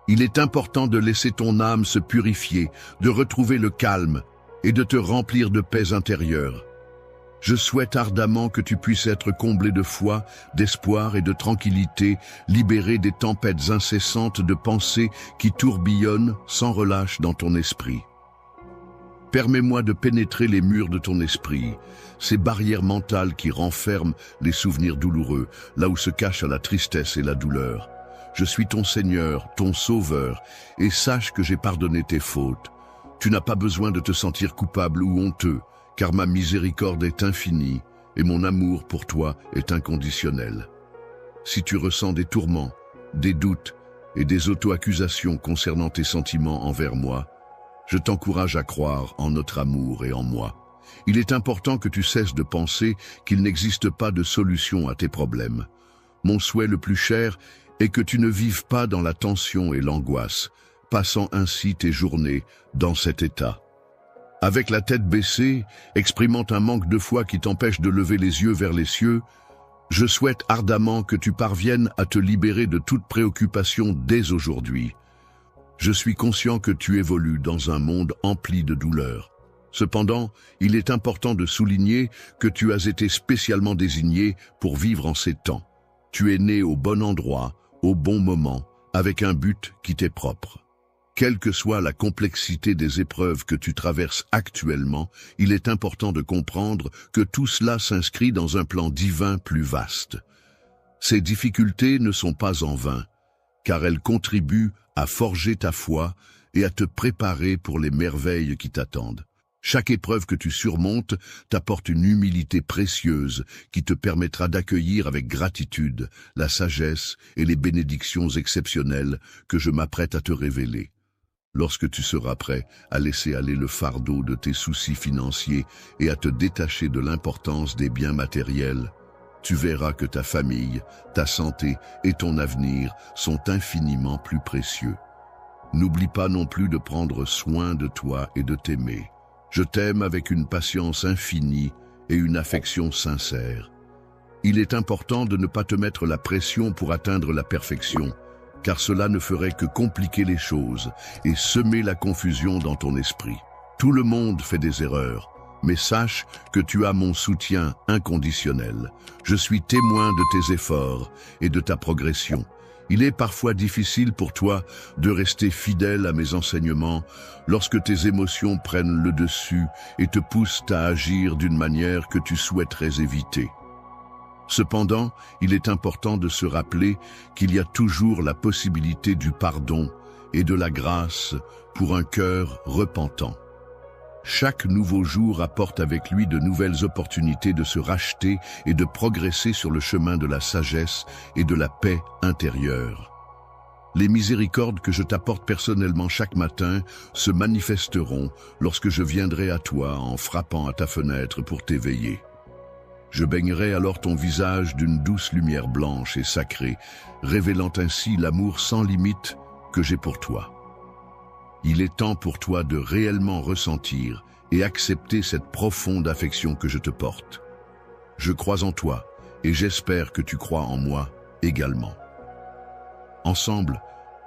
il est important de laisser ton âme se purifier, de retrouver le calme et de te remplir de paix intérieure. Je souhaite ardemment que tu puisses être comblé de foi, d'espoir et de tranquillité, libéré des tempêtes incessantes de pensées qui tourbillonnent sans relâche dans ton esprit. Permets-moi de pénétrer les murs de ton esprit, ces barrières mentales qui renferment les souvenirs douloureux, là où se cachent la tristesse et la douleur. Je suis ton Seigneur, ton Sauveur, et sache que j'ai pardonné tes fautes. Tu n'as pas besoin de te sentir coupable ou honteux, car ma miséricorde est infinie et mon amour pour toi est inconditionnel. Si tu ressens des tourments, des doutes et des auto-accusations concernant tes sentiments envers moi, je t'encourage à croire en notre amour et en moi. Il est important que tu cesses de penser qu'il n'existe pas de solution à tes problèmes. Mon souhait le plus cher est que tu ne vives pas dans la tension et l'angoisse, passant ainsi tes journées dans cet état. Avec la tête baissée, exprimant un manque de foi qui t'empêche de lever les yeux vers les cieux, je souhaite ardemment que tu parviennes à te libérer de toute préoccupation dès aujourd'hui. Je suis conscient que tu évolues dans un monde empli de douleurs. Cependant, il est important de souligner que tu as été spécialement désigné pour vivre en ces temps. Tu es né au bon endroit, au bon moment, avec un but qui t'est propre. Quelle que soit la complexité des épreuves que tu traverses actuellement, il est important de comprendre que tout cela s'inscrit dans un plan divin plus vaste. Ces difficultés ne sont pas en vain, car elles contribuent à forger ta foi et à te préparer pour les merveilles qui t'attendent. Chaque épreuve que tu surmontes t'apporte une humilité précieuse qui te permettra d'accueillir avec gratitude la sagesse et les bénédictions exceptionnelles que je m'apprête à te révéler. Lorsque tu seras prêt à laisser aller le fardeau de tes soucis financiers et à te détacher de l'importance des biens matériels, tu verras que ta famille, ta santé et ton avenir sont infiniment plus précieux. N'oublie pas non plus de prendre soin de toi et de t'aimer. Je t'aime avec une patience infinie et une affection sincère. Il est important de ne pas te mettre la pression pour atteindre la perfection, car cela ne ferait que compliquer les choses et semer la confusion dans ton esprit. Tout le monde fait des erreurs, mais sache que tu as mon soutien inconditionnel. Je suis témoin de tes efforts et de ta progression. Il est parfois difficile pour toi de rester fidèle à mes enseignements lorsque tes émotions prennent le dessus et te poussent à agir d'une manière que tu souhaiterais éviter. Cependant, il est important de se rappeler qu'il y a toujours la possibilité du pardon et de la grâce pour un cœur repentant. Chaque nouveau jour apporte avec lui de nouvelles opportunités de se racheter et de progresser sur le chemin de la sagesse et de la paix intérieure. Les miséricordes que je t'apporte personnellement chaque matin se manifesteront lorsque je viendrai à toi en frappant à ta fenêtre pour t'éveiller. Je baignerai alors ton visage d'une douce lumière blanche et sacrée, révélant ainsi l'amour sans limite que j'ai pour toi. Il est temps pour toi de réellement ressentir et accepter cette profonde affection que je te porte. Je crois en toi et j'espère que tu crois en moi également. Ensemble,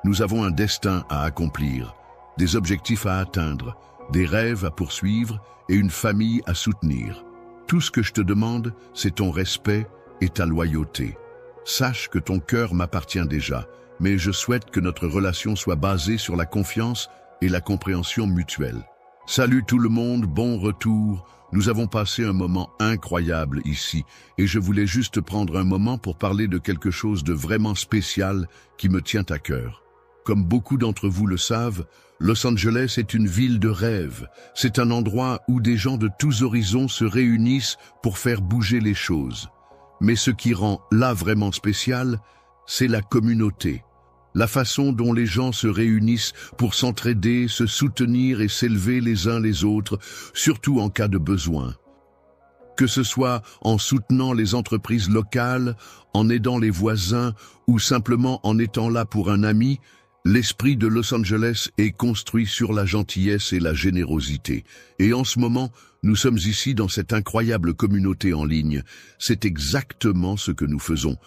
nous avons un destin à accomplir, des objectifs à atteindre, des rêves à poursuivre et une famille à soutenir. Tout ce que je te demande, c'est ton respect et ta loyauté. Sache que ton cœur m'appartient déjà, mais je souhaite que notre relation soit basée sur la confiance et la compréhension mutuelle. Salut tout le monde, bon retour. Nous avons passé un moment incroyable ici, et je voulais juste prendre un moment pour parler de quelque chose de vraiment spécial qui me tient à cœur. Comme beaucoup d'entre vous le savent, Los Angeles est une ville de rêve. C'est un endroit où des gens de tous horizons se réunissent pour faire bouger les choses. Mais ce qui rend là vraiment spécial, c'est la communauté. La façon dont les gens se réunissent pour s'entraider, se soutenir et s'élever les uns les autres, surtout en cas de besoin. Que ce soit en soutenant les entreprises locales, en aidant les voisins ou simplement en étant là pour un ami, l'esprit de Los Angeles est construit sur la gentillesse et la générosité. Et en ce moment, nous sommes ici dans cette incroyable communauté en ligne. C'est exactement ce que nous faisons.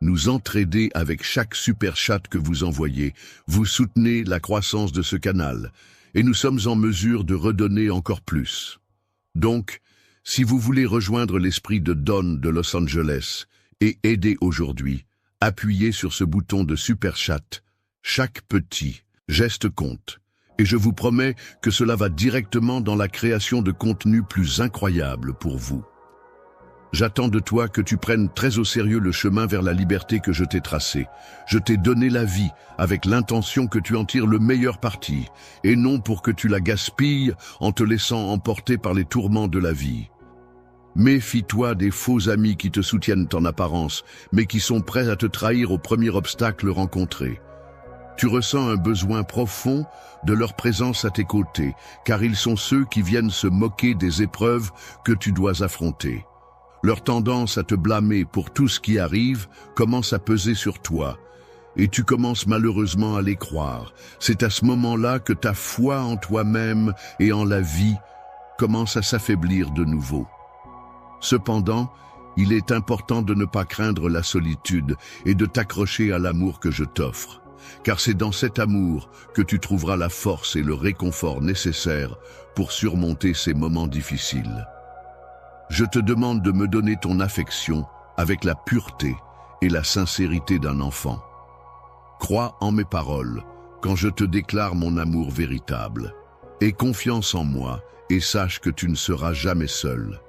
Nous entraider avec chaque super chat que vous envoyez. Vous soutenez la croissance de ce canal. Et nous sommes en mesure de redonner encore plus. Donc, si vous voulez rejoindre l'esprit de Don de Los Angeles et aider aujourd'hui, appuyez sur ce bouton de super chat. Chaque petit geste compte. Et je vous promets que cela va directement dans la création de contenus plus incroyables pour vous. J'attends de toi que tu prennes très au sérieux le chemin vers la liberté que je t'ai tracé. Je t'ai donné la vie avec l'intention que tu en tires le meilleur parti, et non pour que tu la gaspilles en te laissant emporter par les tourments de la vie. Méfie-toi des faux amis qui te soutiennent en apparence, mais qui sont prêts à te trahir au premier obstacle rencontré. Tu ressens un besoin profond de leur présence à tes côtés, car ils sont ceux qui viennent se moquer des épreuves que tu dois affronter. Leur tendance à te blâmer pour tout ce qui arrive commence à peser sur toi, et tu commences malheureusement à les croire. C'est à ce moment-là que ta foi en toi-même et en la vie commence à s'affaiblir de nouveau. Cependant, il est important de ne pas craindre la solitude et de t'accrocher à l'amour que je t'offre, car c'est dans cet amour que tu trouveras la force et le réconfort nécessaires pour surmonter ces moments difficiles. Je te demande de me donner ton affection avec la pureté et la sincérité d'un enfant. Crois en mes paroles quand je te déclare mon amour véritable. Aie confiance en moi et sache que tu ne seras jamais seul.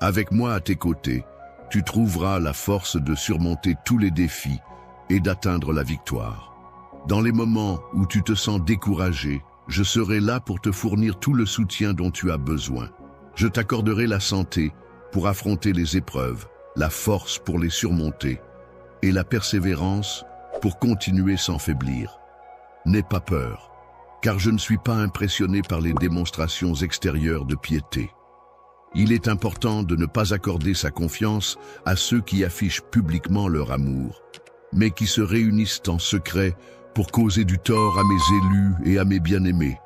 Avec moi à tes côtés, tu trouveras la force de surmonter tous les défis et d'atteindre la victoire. Dans les moments où tu te sens découragé, je serai là pour te fournir tout le soutien dont tu as besoin. Je t'accorderai la santé pour affronter les épreuves, la force pour les surmonter et la persévérance pour continuer sans faiblir. N'aie pas peur, car je ne suis pas impressionné par les démonstrations extérieures de piété. Il est important de ne pas accorder sa confiance à ceux qui affichent publiquement leur amour, mais qui se réunissent en secret pour causer du tort à mes élus et à mes bien-aimés.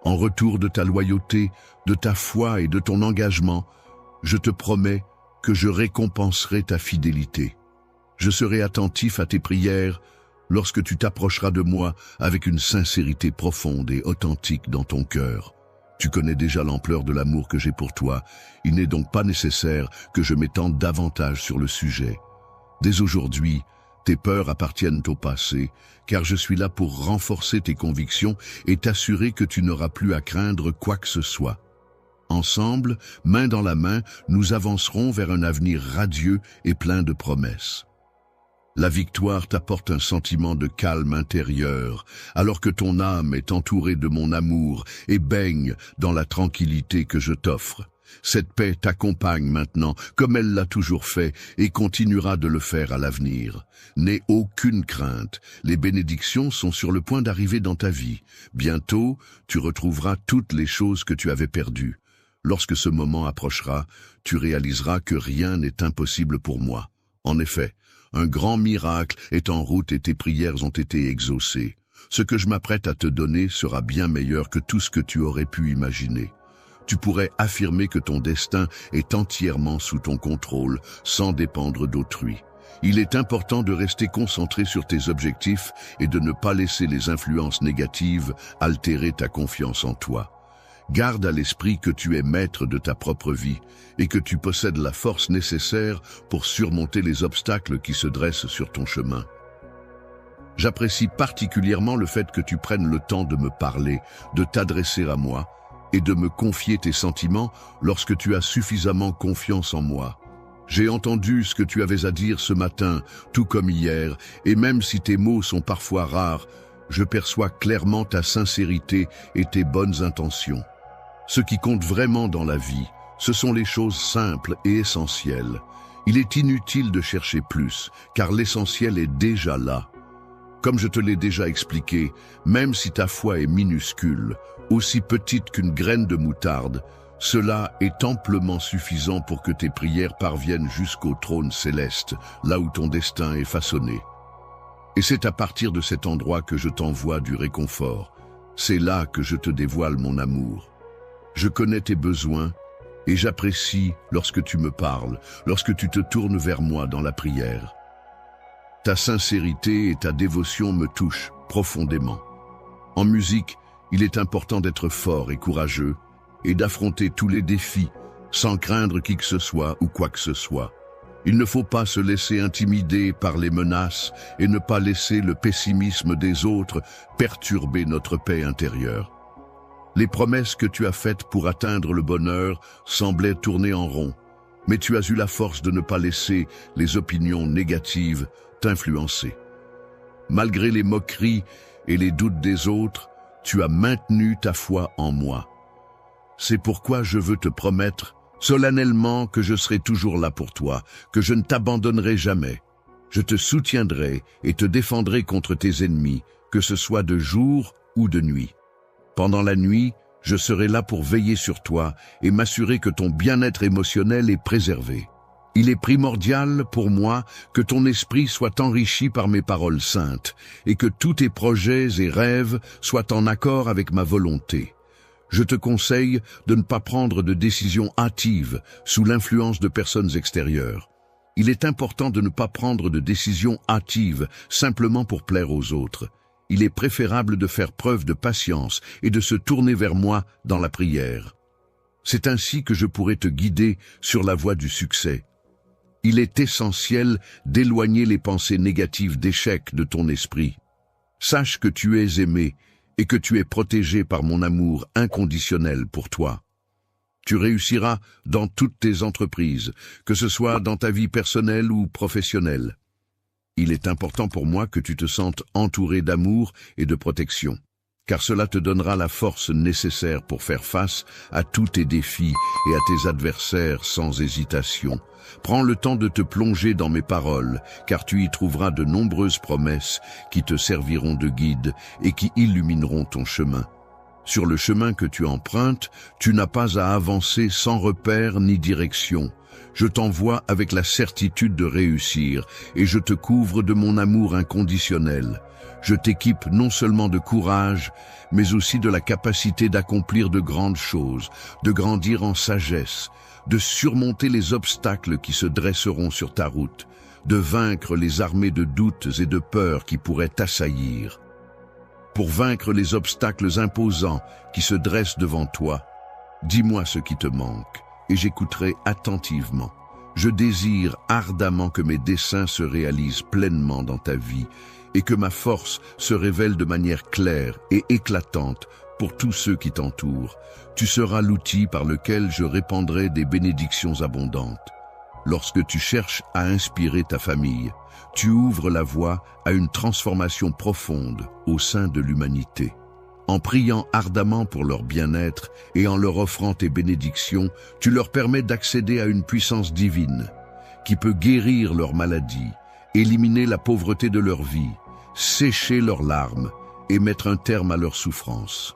En retour de ta loyauté, de ta foi et de ton engagement, je te promets que je récompenserai ta fidélité. Je serai attentif à tes prières lorsque tu t'approcheras de moi avec une sincérité profonde et authentique dans ton cœur. Tu connais déjà l'ampleur de l'amour que j'ai pour toi, il n'est donc pas nécessaire que je m'étende davantage sur le sujet. Dès aujourd'hui, tes peurs appartiennent au passé, car je suis là pour renforcer tes convictions et t'assurer que tu n'auras plus à craindre quoi que ce soit. Ensemble, main dans la main, nous avancerons vers un avenir radieux et plein de promesses. La victoire t'apporte un sentiment de calme intérieur, alors que ton âme est entourée de mon amour et baigne dans la tranquillité que je t'offre. Cette paix t'accompagne maintenant, comme elle l'a toujours fait, et continuera de le faire à l'avenir. N'aie aucune crainte, les bénédictions sont sur le point d'arriver dans ta vie. Bientôt, tu retrouveras toutes les choses que tu avais perdues. Lorsque ce moment approchera, tu réaliseras que rien n'est impossible pour moi. En effet, un grand miracle est en route et tes prières ont été exaucées. Ce que je m'apprête à te donner sera bien meilleur que tout ce que tu aurais pu imaginer. Tu pourrais affirmer que ton destin est entièrement sous ton contrôle, sans dépendre d'autrui. Il est important de rester concentré sur tes objectifs et de ne pas laisser les influences négatives altérer ta confiance en toi. Garde à l'esprit que tu es maître de ta propre vie et que tu possèdes la force nécessaire pour surmonter les obstacles qui se dressent sur ton chemin. J'apprécie particulièrement le fait que tu prennes le temps de me parler, de t'adresser à moi et de me confier tes sentiments lorsque tu as suffisamment confiance en moi. J'ai entendu ce que tu avais à dire ce matin, tout comme hier, et même si tes mots sont parfois rares, je perçois clairement ta sincérité et tes bonnes intentions. Ce qui compte vraiment dans la vie, ce sont les choses simples et essentielles. Il est inutile de chercher plus, car l'essentiel est déjà là. Comme je te l'ai déjà expliqué, même si ta foi est minuscule, aussi petite qu'une graine de moutarde, cela est amplement suffisant pour que tes prières parviennent jusqu'au trône céleste, là où ton destin est façonné. Et c'est à partir de cet endroit que je t'envoie du réconfort. C'est là que je te dévoile mon amour. Je connais tes besoins et j'apprécie lorsque tu me parles, lorsque tu te tournes vers moi dans la prière. Ta sincérité et ta dévotion me touchent profondément. En musique, il est important d'être fort et courageux et d'affronter tous les défis sans craindre qui que ce soit ou quoi que ce soit. Il ne faut pas se laisser intimider par les menaces et ne pas laisser le pessimisme des autres perturber notre paix intérieure. Les promesses que tu as faites pour atteindre le bonheur semblaient tourner en rond, mais tu as eu la force de ne pas laisser les opinions négatives t'influencer. Malgré les moqueries et les doutes des autres, tu as maintenu ta foi en moi. C'est pourquoi je veux te promettre solennellement que je serai toujours là pour toi, que je ne t'abandonnerai jamais. Je te soutiendrai et te défendrai contre tes ennemis, que ce soit de jour ou de nuit. Pendant la nuit, je serai là pour veiller sur toi et m'assurer que ton bien-être émotionnel est préservé. Il est primordial pour moi que ton esprit soit enrichi par mes paroles saintes et que tous tes projets et rêves soient en accord avec ma volonté. Je te conseille de ne pas prendre de décisions hâtives sous l'influence de personnes extérieures. Il est important de ne pas prendre de décisions hâtives simplement pour plaire aux autres. Il est préférable de faire preuve de patience et de se tourner vers moi dans la prière. C'est ainsi que je pourrai te guider sur la voie du succès. Il est essentiel d'éloigner les pensées négatives d'échec de ton esprit. Sache que tu es aimé et que tu es protégé par mon amour inconditionnel pour toi. Tu réussiras dans toutes tes entreprises, que ce soit dans ta vie personnelle ou professionnelle. Il est important pour moi que tu te sentes entouré d'amour et de protection, car cela te donnera la force nécessaire pour faire face à tous tes défis et à tes adversaires sans hésitation. Prends le temps de te plonger dans mes paroles, car tu y trouveras de nombreuses promesses qui te serviront de guide et qui illumineront ton chemin. Sur le chemin que tu empruntes, tu n'as pas à avancer sans repère ni direction. Je t'envoie avec la certitude de réussir et je te couvre de mon amour inconditionnel. Je t'équipe non seulement de courage, mais aussi de la capacité d'accomplir de grandes choses, de grandir en sagesse, de surmonter les obstacles qui se dresseront sur ta route, de vaincre les armées de doutes et de peurs qui pourraient t'assaillir. Pour vaincre les obstacles imposants qui se dressent devant toi, dis-moi ce qui te manque et j'écouterai attentivement. Je désire ardemment que mes desseins se réalisent pleinement dans ta vie et que ma force se révèle de manière claire et éclatante pour tous ceux qui t'entourent. Tu seras l'outil par lequel je répandrai des bénédictions abondantes. Lorsque tu cherches à inspirer ta famille, tu ouvres la voie à une transformation profonde au sein de l'humanité. En priant ardemment pour leur bien-être et en leur offrant tes bénédictions, tu leur permets d'accéder à une puissance divine qui peut guérir leurs maladies, éliminer la pauvreté de leur vie, sécher leurs larmes et mettre un terme à leurs souffrances.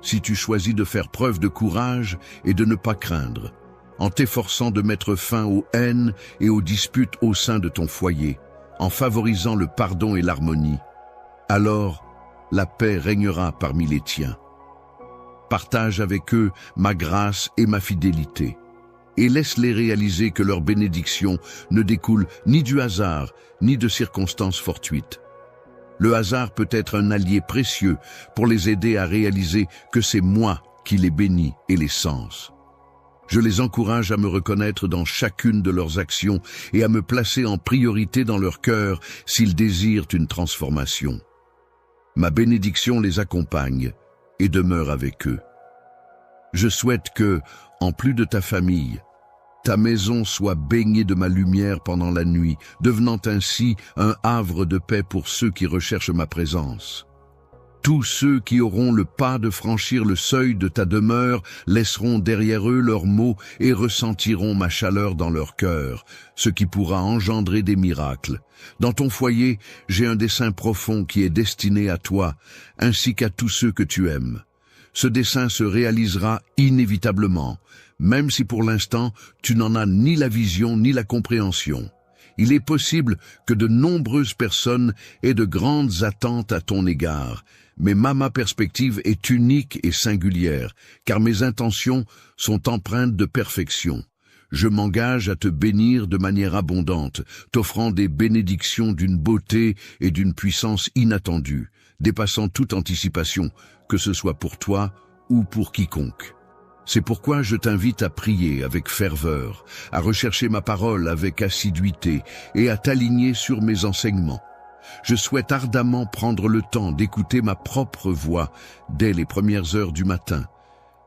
Si tu choisis de faire preuve de courage et de ne pas craindre, en t'efforçant de mettre fin aux haines et aux disputes au sein de ton foyer, en favorisant le pardon et l'harmonie, alors la paix régnera parmi les tiens. Partage avec eux ma grâce et ma fidélité, et laisse-les réaliser que leur bénédiction ne découle ni du hasard, ni de circonstances fortuites. Le hasard peut être un allié précieux pour les aider à réaliser que c'est moi qui les bénis et les sens. Je les encourage à me reconnaître dans chacune de leurs actions et à me placer en priorité dans leur cœur s'ils désirent une transformation. Ma bénédiction les accompagne et demeure avec eux. Je souhaite que, en plus de ta famille, ta maison soit baignée de ma lumière pendant la nuit, devenant ainsi un havre de paix pour ceux qui recherchent ma présence. Tous ceux qui auront le pas de franchir le seuil de ta demeure laisseront derrière eux leurs maux et ressentiront ma chaleur dans leur cœur, ce qui pourra engendrer des miracles. Dans ton foyer, j'ai un dessein profond qui est destiné à toi, ainsi qu'à tous ceux que tu aimes. Ce dessein se réalisera inévitablement, même si pour l'instant tu n'en as ni la vision ni la compréhension. Il est possible que de nombreuses personnes aient de grandes attentes à ton égard, mais ma perspective est unique et singulière, car mes intentions sont empreintes de perfection. Je m'engage à te bénir de manière abondante, t'offrant des bénédictions d'une beauté et d'une puissance inattendues, dépassant toute anticipation, que ce soit pour toi ou pour quiconque. C'est pourquoi je t'invite à prier avec ferveur, à rechercher ma parole avec assiduité et à t'aligner sur mes enseignements. Je souhaite ardemment prendre le temps d'écouter ma propre voix dès les premières heures du matin,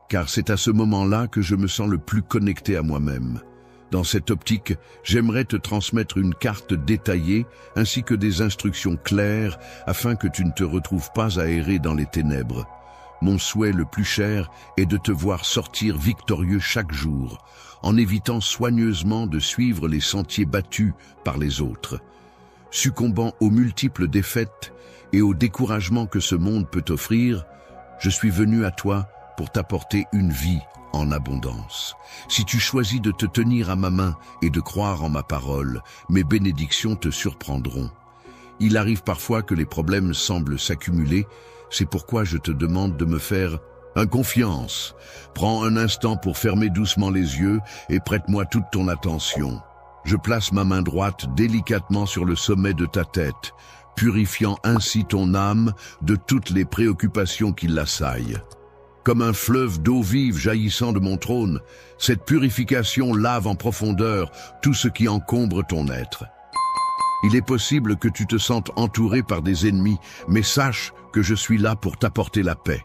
car c'est à ce moment-là que je me sens le plus connecté à moi-même. Dans cette optique, j'aimerais te transmettre une carte détaillée ainsi que des instructions claires afin que tu ne te retrouves pas à errer dans les ténèbres. Mon souhait le plus cher est de te voir sortir victorieux chaque jour, en évitant soigneusement de suivre les sentiers battus par les autres. Succombant aux multiples défaites et au découragement que ce monde peut offrir, je suis venu à toi pour t'apporter une vie en abondance. Si tu choisis de te tenir à ma main et de croire en ma parole, mes bénédictions te surprendront. Il arrive parfois que les problèmes semblent s'accumuler, c'est pourquoi je te demande de me faire Confiance. Prends un instant pour fermer doucement les yeux et prête-moi toute ton attention. Je place ma main droite délicatement sur le sommet de ta tête, purifiant ainsi ton âme de toutes les préoccupations qui l'assaillent. Comme un fleuve d'eau vive jaillissant de mon trône, cette purification lave en profondeur tout ce qui encombre ton être. Il est possible que tu te sentes entouré par des ennemis, mais sache que je suis là pour t'apporter la paix.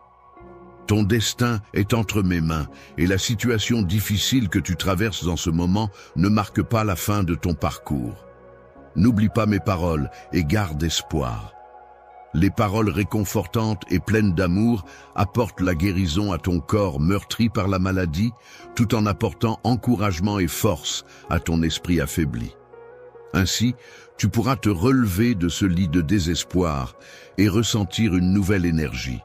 Ton destin est entre mes mains et la situation difficile que tu traverses en ce moment ne marque pas la fin de ton parcours. N'oublie pas mes paroles et garde espoir. Les paroles réconfortantes et pleines d'amour apportent la guérison à ton corps meurtri par la maladie, tout en apportant encouragement et force à ton esprit affaibli. Ainsi, tu pourras te relever de ce lit de désespoir et ressentir une nouvelle énergie.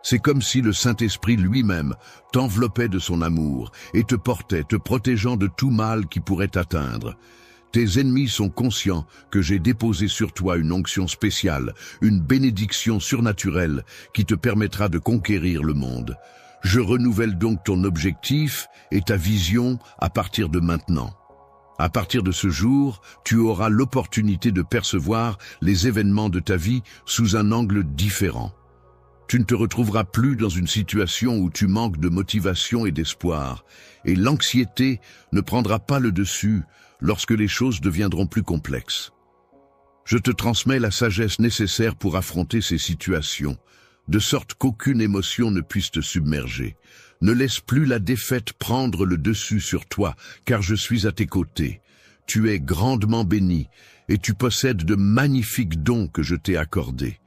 C'est comme si le Saint-Esprit lui-même t'enveloppait de son amour et te portait, te protégeant de tout mal qui pourrait t'atteindre. Tes ennemis sont conscients que j'ai déposé sur toi une onction spéciale, une bénédiction surnaturelle qui te permettra de conquérir le monde. Je renouvelle donc ton objectif et ta vision à partir de maintenant. À partir de ce jour, tu auras l'opportunité de percevoir les événements de ta vie sous un angle différent. Tu ne te retrouveras plus dans une situation où tu manques de motivation et d'espoir, et l'anxiété ne prendra pas le dessus lorsque les choses deviendront plus complexes. Je te transmets la sagesse nécessaire pour affronter ces situations, de sorte qu'aucune émotion ne puisse te submerger. Ne laisse plus la défaite prendre le dessus sur toi, car je suis à tes côtés. Tu es grandement béni, et tu possèdes de magnifiques dons que je t'ai accordés.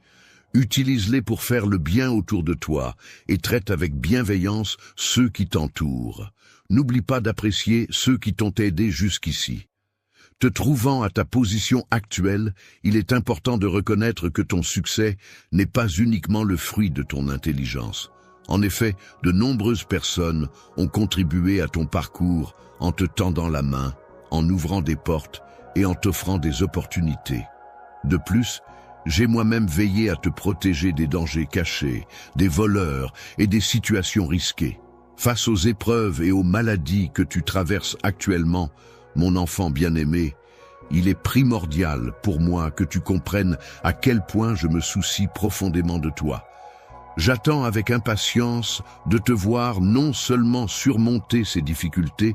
Utilise-les pour faire le bien autour de toi et traite avec bienveillance ceux qui t'entourent. N'oublie pas d'apprécier ceux qui t'ont aidé jusqu'ici. Te trouvant à ta position actuelle, il est important de reconnaître que ton succès n'est pas uniquement le fruit de ton intelligence. En effet, de nombreuses personnes ont contribué à ton parcours en te tendant la main, en ouvrant des portes et en t'offrant des opportunités. De plus, j'ai moi-même veillé à te protéger des dangers cachés, des voleurs et des situations risquées. Face aux épreuves et aux maladies que tu traverses actuellement, mon enfant bien-aimé, il est primordial pour moi que tu comprennes à quel point je me soucie profondément de toi. J'attends avec impatience de te voir non seulement surmonter ces difficultés,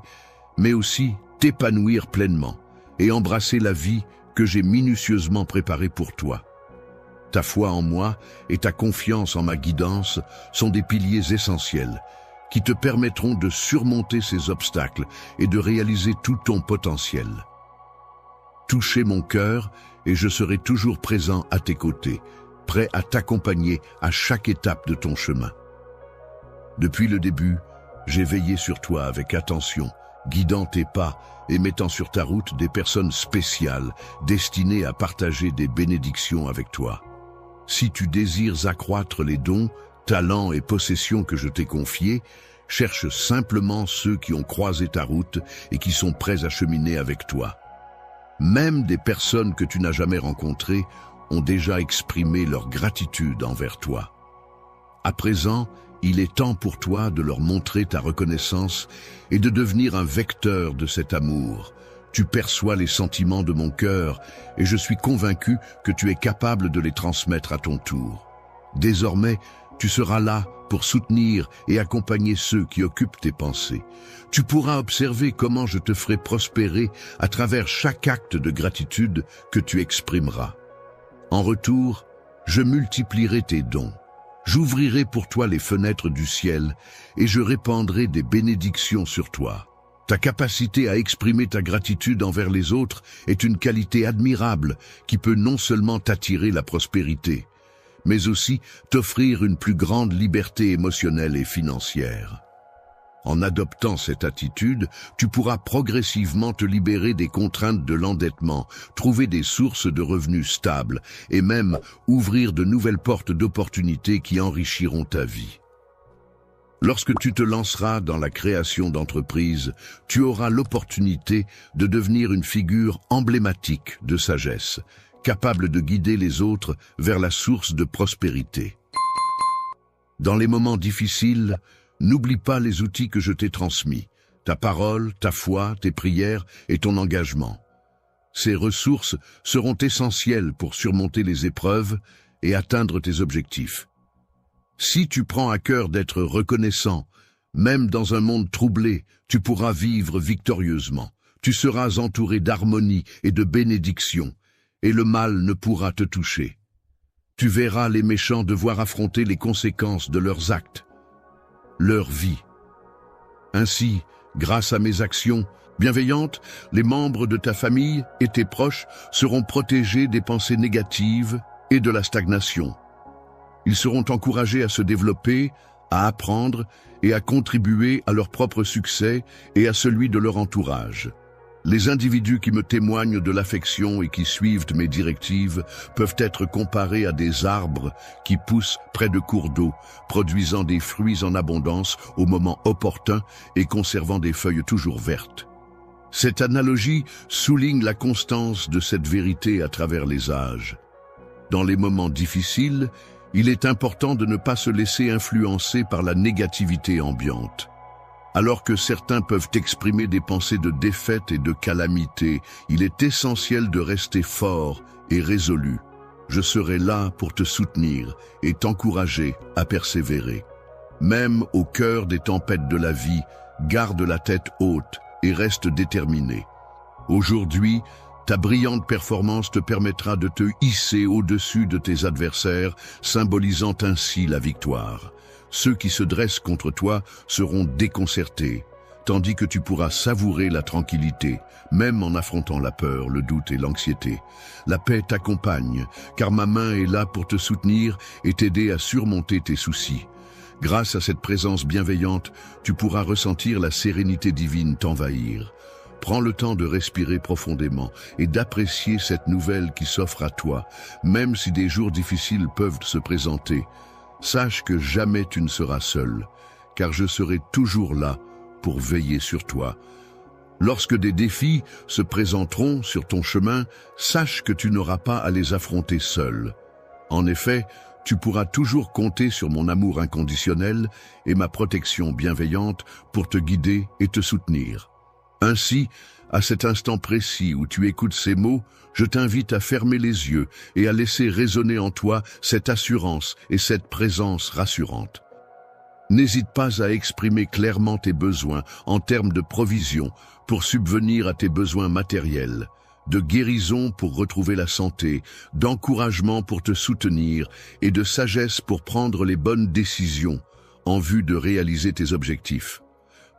mais aussi t'épanouir pleinement et embrasser la vie que j'ai minutieusement préparée pour toi. Ta foi en moi et ta confiance en ma guidance sont des piliers essentiels qui te permettront de surmonter ces obstacles et de réaliser tout ton potentiel. Touchez mon cœur et je serai toujours présent à tes côtés, prêt à t'accompagner à chaque étape de ton chemin. Depuis le début, j'ai veillé sur toi avec attention, guidant tes pas et mettant sur ta route des personnes spéciales destinées à partager des bénédictions avec toi. Si tu désires accroître les dons, talents et possessions que je t'ai confiés, cherche simplement ceux qui ont croisé ta route et qui sont prêts à cheminer avec toi. Même des personnes que tu n'as jamais rencontrées ont déjà exprimé leur gratitude envers toi. À présent, il est temps pour toi de leur montrer ta reconnaissance et de devenir un vecteur de cet amour. Tu perçois les sentiments de mon cœur et je suis convaincu que tu es capable de les transmettre à ton tour. Désormais, tu seras là pour soutenir et accompagner ceux qui occupent tes pensées. Tu pourras observer comment je te ferai prospérer à travers chaque acte de gratitude que tu exprimeras. En retour, je multiplierai tes dons. J'ouvrirai pour toi les fenêtres du ciel et je répandrai des bénédictions sur toi. Ta capacité à exprimer ta gratitude envers les autres est une qualité admirable qui peut non seulement t'attirer la prospérité, mais aussi t'offrir une plus grande liberté émotionnelle et financière. En adoptant cette attitude, tu pourras progressivement te libérer des contraintes de l'endettement, trouver des sources de revenus stables et même ouvrir de nouvelles portes d'opportunités qui enrichiront ta vie. Lorsque tu te lanceras dans la création d'entreprises, tu auras l'opportunité de devenir une figure emblématique de sagesse, capable de guider les autres vers la source de prospérité. Dans les moments difficiles, n'oublie pas les outils que je t'ai transmis, ta parole, ta foi, tes prières et ton engagement. Ces ressources seront essentielles pour surmonter les épreuves et atteindre tes objectifs. Si tu prends à cœur d'être reconnaissant, même dans un monde troublé, tu pourras vivre victorieusement. Tu seras entouré d'harmonie et de bénédiction, et le mal ne pourra te toucher. Tu verras les méchants devoir affronter les conséquences de leurs actes, leur vie. Ainsi, grâce à mes actions bienveillantes, les membres de ta famille et tes proches seront protégés des pensées négatives et de la stagnation. Ils seront encouragés à se développer, à apprendre et à contribuer à leur propre succès et à celui de leur entourage. Les individus qui me témoignent de l'affection et qui suivent mes directives peuvent être comparés à des arbres qui poussent près de cours d'eau, produisant des fruits en abondance au moment opportun et conservant des feuilles toujours vertes. Cette analogie souligne la constance de cette vérité à travers les âges. Dans les moments difficiles, il est important de ne pas se laisser influencer par la négativité ambiante. Alors que certains peuvent exprimer des pensées de défaite et de calamité, il est essentiel de rester fort et résolu. Je serai là pour te soutenir et t'encourager à persévérer. Même au cœur des tempêtes de la vie, garde la tête haute et reste déterminé. Aujourd'hui, ta brillante performance te permettra de te hisser au-dessus de tes adversaires, symbolisant ainsi la victoire. Ceux qui se dressent contre toi seront déconcertés, tandis que tu pourras savourer la tranquillité, même en affrontant la peur, le doute et l'anxiété. La paix t'accompagne, car ma main est là pour te soutenir et t'aider à surmonter tes soucis. Grâce à cette présence bienveillante, tu pourras ressentir la sérénité divine t'envahir. Prends le temps de respirer profondément et d'apprécier cette nouvelle qui s'offre à toi, même si des jours difficiles peuvent se présenter. Sache que jamais tu ne seras seul, car je serai toujours là pour veiller sur toi. Lorsque des défis se présenteront sur ton chemin, sache que tu n'auras pas à les affronter seul. En effet, tu pourras toujours compter sur mon amour inconditionnel et ma protection bienveillante pour te guider et te soutenir. Ainsi, à cet instant précis où tu écoutes ces mots, je t'invite à fermer les yeux et à laisser résonner en toi cette assurance et cette présence rassurante. N'hésite pas à exprimer clairement tes besoins en termes de provision pour subvenir à tes besoins matériels, de guérison pour retrouver la santé, d'encouragement pour te soutenir et de sagesse pour prendre les bonnes décisions en vue de réaliser tes objectifs.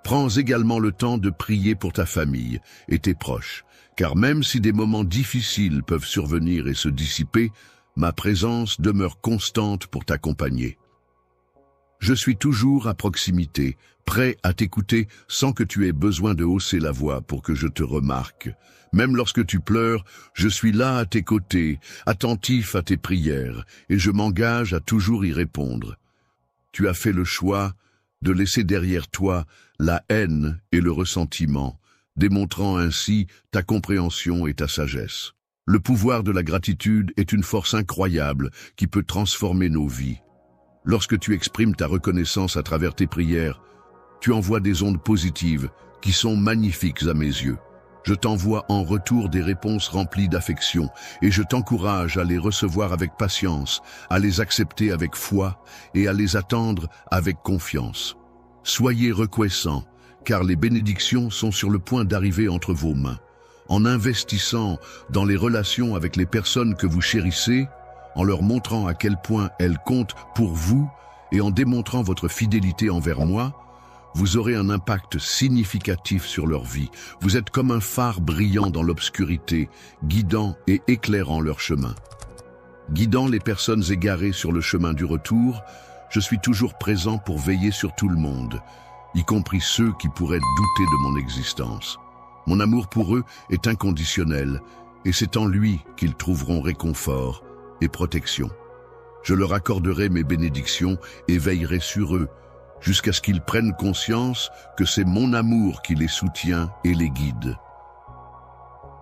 Prends également le temps de prier pour ta famille et tes proches, car même si des moments difficiles peuvent survenir et se dissiper, ma présence demeure constante pour t'accompagner. Je suis toujours à proximité, prêt à t'écouter sans que tu aies besoin de hausser la voix pour que je te remarque. Même lorsque tu pleures, je suis là à tes côtés, attentif à tes prières, et je m'engage à toujours y répondre. Tu as fait le choix de laisser derrière toi la haine et le ressentiment, démontrant ainsi ta compréhension et ta sagesse. Le pouvoir de la gratitude est une force incroyable qui peut transformer nos vies. Lorsque tu exprimes ta reconnaissance à travers tes prières, tu envoies des ondes positives qui sont magnifiques à mes yeux. Je t'envoie en retour des réponses remplies d'affection et je t'encourage à les recevoir avec patience, à les accepter avec foi et à les attendre avec confiance. Soyez reconnaissants, car les bénédictions sont sur le point d'arriver entre vos mains. En investissant dans les relations avec les personnes que vous chérissez, en leur montrant à quel point elles comptent pour vous et en démontrant votre fidélité envers moi, vous aurez un impact significatif sur leur vie. Vous êtes comme un phare brillant dans l'obscurité, guidant et éclairant leur chemin. Guidant les personnes égarées sur le chemin du retour, je suis toujours présent pour veiller sur tout le monde, y compris ceux qui pourraient douter de mon existence. Mon amour pour eux est inconditionnel, et c'est en lui qu'ils trouveront réconfort et protection. Je leur accorderai mes bénédictions et veillerai sur eux, jusqu'à ce qu'ils prennent conscience que c'est mon amour qui les soutient et les guide.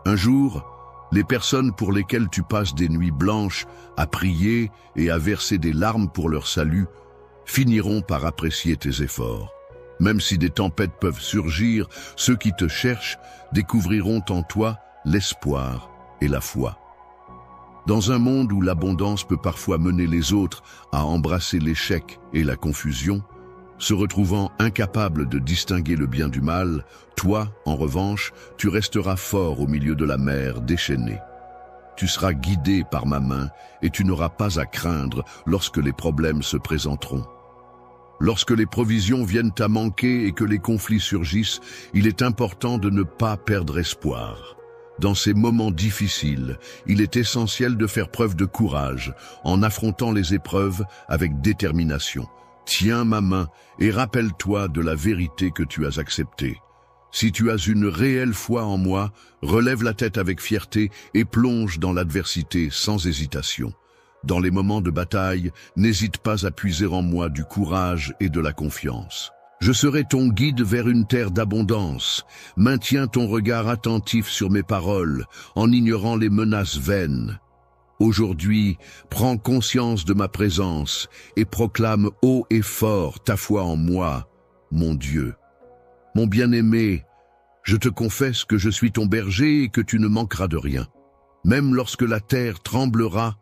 Un jour, les personnes pour lesquelles tu passes des nuits blanches à prier et à verser des larmes pour leur salut finiront par apprécier tes efforts. Même si des tempêtes peuvent surgir, ceux qui te cherchent découvriront en toi l'espoir et la foi. Dans un monde où l'abondance peut parfois mener les autres à embrasser l'échec et la confusion, se retrouvant incapable de distinguer le bien du mal, toi, en revanche, tu resteras fort au milieu de la mer déchaînée. Tu seras guidé par ma main et tu n'auras pas à craindre lorsque les problèmes se présenteront. Lorsque les provisions viennent à manquer et que les conflits surgissent, il est important de ne pas perdre espoir. Dans ces moments difficiles, il est essentiel de faire preuve de courage en affrontant les épreuves avec détermination. Tiens ma main et rappelle-toi de la vérité que tu as acceptée. Si tu as une réelle foi en moi, relève la tête avec fierté et plonge dans l'adversité sans hésitation. Dans les moments de bataille, n'hésite pas à puiser en moi du courage et de la confiance. Je serai ton guide vers une terre d'abondance. Maintiens ton regard attentif sur mes paroles, en ignorant les menaces vaines. Aujourd'hui, prends conscience de ma présence et proclame haut et fort ta foi en moi, mon Dieu. Mon bien-aimé, je te confesse que je suis ton berger et que tu ne manqueras de rien. Même lorsque la terre tremblera,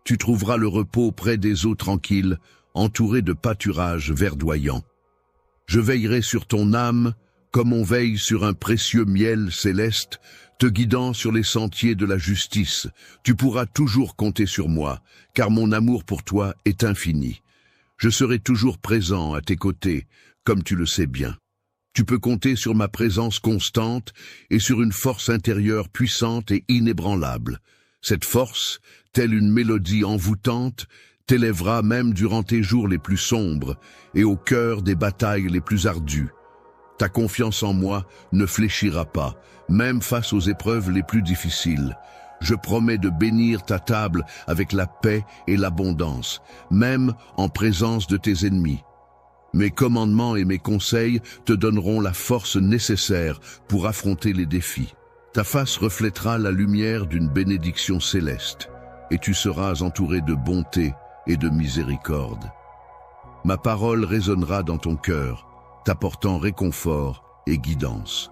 tu trouveras le repos près des eaux tranquilles, entouré de pâturages verdoyants. Je veillerai sur ton âme, comme on veille sur un précieux miel céleste, te guidant sur les sentiers de la justice. Tu pourras toujours compter sur moi, car mon amour pour toi est infini. Je serai toujours présent à tes côtés, comme tu le sais bien. Tu peux compter sur ma présence constante et sur une force intérieure puissante et inébranlable. Cette force, telle une mélodie envoûtante, t'élèvera même durant tes jours les plus sombres et au cœur des batailles les plus ardues. Ta confiance en moi ne fléchira pas, même face aux épreuves les plus difficiles. Je promets de bénir ta table avec la paix et l'abondance, même en présence de tes ennemis. Mes commandements et mes conseils te donneront la force nécessaire pour affronter les défis. Ta face reflètera la lumière d'une bénédiction céleste, et tu seras entouré de bonté et de miséricorde. Ma parole résonnera dans ton cœur, t'apportant réconfort et guidance.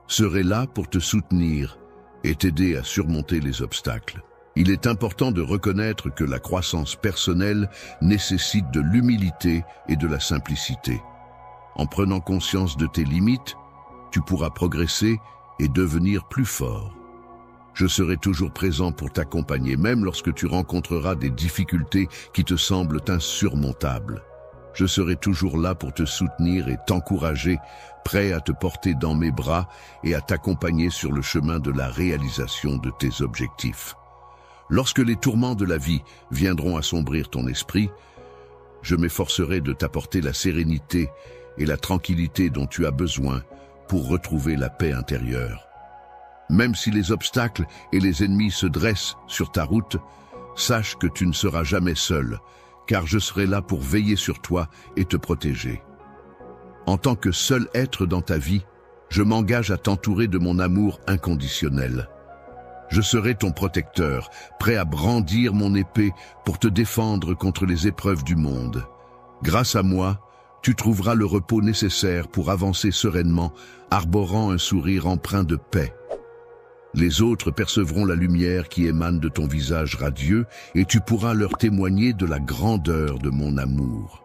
Serai là pour te soutenir et t'aider à surmonter les obstacles. Il est important de reconnaître que la croissance personnelle nécessite de l'humilité et de la simplicité. En prenant conscience de tes limites, tu pourras progresser et devenir plus fort. Je serai toujours présent pour t'accompagner, même lorsque tu rencontreras des difficultés qui te semblent insurmontables. Je serai toujours là pour te soutenir et t'encourager, prêt à te porter dans mes bras et à t'accompagner sur le chemin de la réalisation de tes objectifs. Lorsque les tourments de la vie viendront assombrir ton esprit, je m'efforcerai de t'apporter la sérénité et la tranquillité dont tu as besoin pour retrouver la paix intérieure. Même si les obstacles et les ennemis se dressent sur ta route, sache que tu ne seras jamais seul, car je serai là pour veiller sur toi et te protéger. En tant que seul être dans ta vie, je m'engage à t'entourer de mon amour inconditionnel. Je serai ton protecteur, prêt à brandir mon épée pour te défendre contre les épreuves du monde. Grâce à moi, tu trouveras le repos nécessaire pour avancer sereinement, arborant un sourire empreint de paix. Les autres percevront la lumière qui émane de ton visage radieux et tu pourras leur témoigner de la grandeur de mon amour.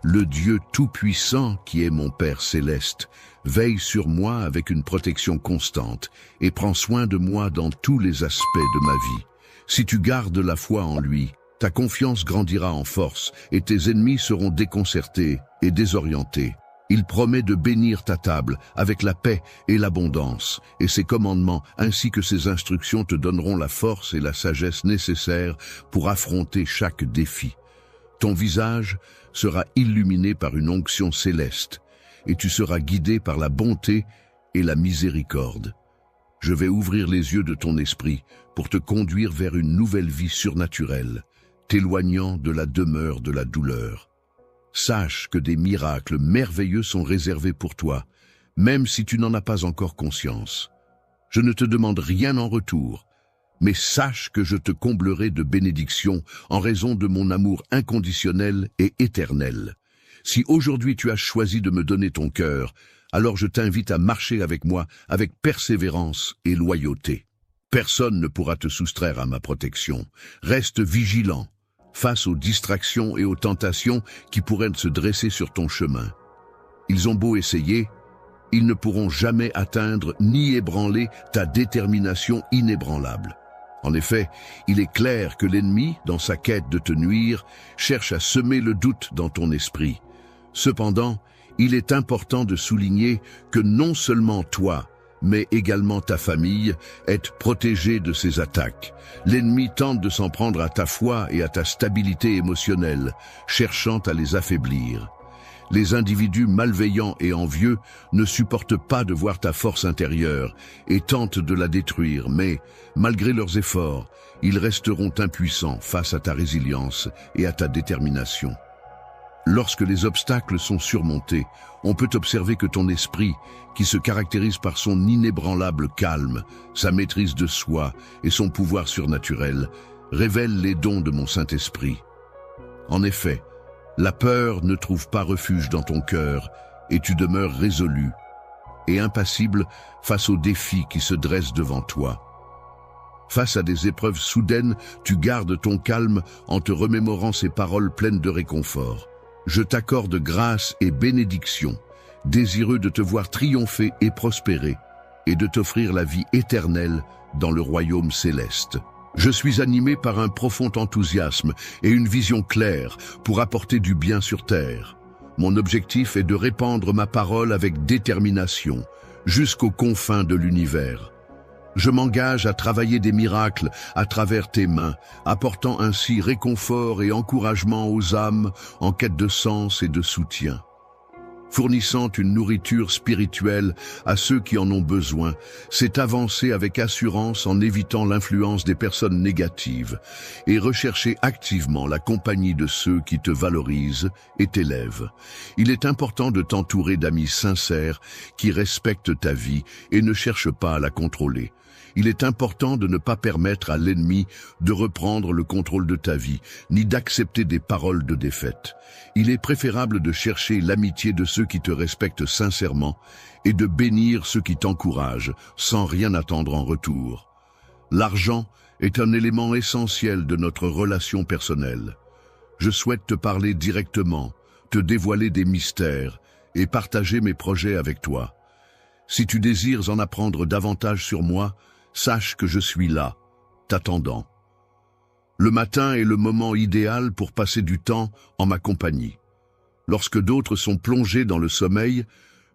Le Dieu Tout-Puissant, qui est mon Père céleste, veille sur moi avec une protection constante et prend soin de moi dans tous les aspects de ma vie. Si tu gardes la foi en lui, ta confiance grandira en force et tes ennemis seront déconcertés et désorientés. Il promet de bénir ta table avec la paix et l'abondance, et ses commandements ainsi que ses instructions te donneront la force et la sagesse nécessaires pour affronter chaque défi. Ton visage sera illuminé par une onction céleste, et tu seras guidé par la bonté et la miséricorde. Je vais ouvrir les yeux de ton esprit pour te conduire vers une nouvelle vie surnaturelle, t'éloignant de la demeure de la douleur. Sache que des miracles merveilleux sont réservés pour toi, même si tu n'en as pas encore conscience. Je ne te demande rien en retour, Mais sache que je te comblerai de bénédictions en raison de mon amour inconditionnel et éternel. Si aujourd'hui tu as choisi de me donner ton cœur, alors je t'invite à marcher avec moi avec persévérance et loyauté. Personne ne pourra te soustraire à ma protection. Reste vigilant face aux distractions et aux tentations qui pourraient se dresser sur ton chemin. Ils ont beau essayer, ils ne pourront jamais atteindre ni ébranler ta détermination inébranlable. En effet, il est clair que l'ennemi, dans sa quête de te nuire, cherche à semer le doute dans ton esprit. Cependant, il est important de souligner que non seulement toi, mais également ta famille, êtes protégés de ces attaques. L'ennemi tente de s'en prendre à ta foi et à ta stabilité émotionnelle, cherchant à les affaiblir. Les individus malveillants et envieux ne supportent pas de voir ta force intérieure et tentent de la détruire, mais, malgré leurs efforts, ils resteront impuissants face à ta résilience et à ta détermination. Lorsque les obstacles sont surmontés, on peut observer que ton esprit, qui se caractérise par son inébranlable calme, sa maîtrise de soi et son pouvoir surnaturel, révèle les dons de mon Saint-Esprit. En effet, la peur ne trouve pas refuge dans ton cœur et tu demeures résolu et impassible face aux défis qui se dressent devant toi. Face à des épreuves soudaines, tu gardes ton calme en te remémorant ces paroles pleines de réconfort. Je t'accorde grâce et bénédiction, désireux de te voir triompher et prospérer, et de t'offrir la vie éternelle dans le royaume céleste. Je suis animé par un profond enthousiasme et une vision claire pour apporter du bien sur terre. Mon objectif est de répandre ma parole avec détermination, jusqu'aux confins de l'univers. Je m'engage à travailler des miracles à travers tes mains, apportant ainsi réconfort et encouragement aux âmes en quête de sens et de soutien. Fournissant une nourriture spirituelle à ceux qui en ont besoin, c'est avancer avec assurance en évitant l'influence des personnes négatives et rechercher activement la compagnie de ceux qui te valorisent et t'élèvent. Il est important de t'entourer d'amis sincères qui respectent ta vie et ne cherchent pas à la contrôler. Il est important de ne pas permettre à l'ennemi de reprendre le contrôle de ta vie, ni d'accepter des paroles de défaite. Il est préférable de chercher l'amitié de ceux qui te respectent sincèrement et de bénir ceux qui t'encouragent, sans rien attendre en retour. L'argent est un élément essentiel de notre relation personnelle. Je souhaite te parler directement, te dévoiler des mystères et partager mes projets avec toi. Si tu désires en apprendre davantage sur moi, sache que je suis là, t'attendant. Le matin est le moment idéal pour passer du temps en ma compagnie. Lorsque d'autres sont plongés dans le sommeil,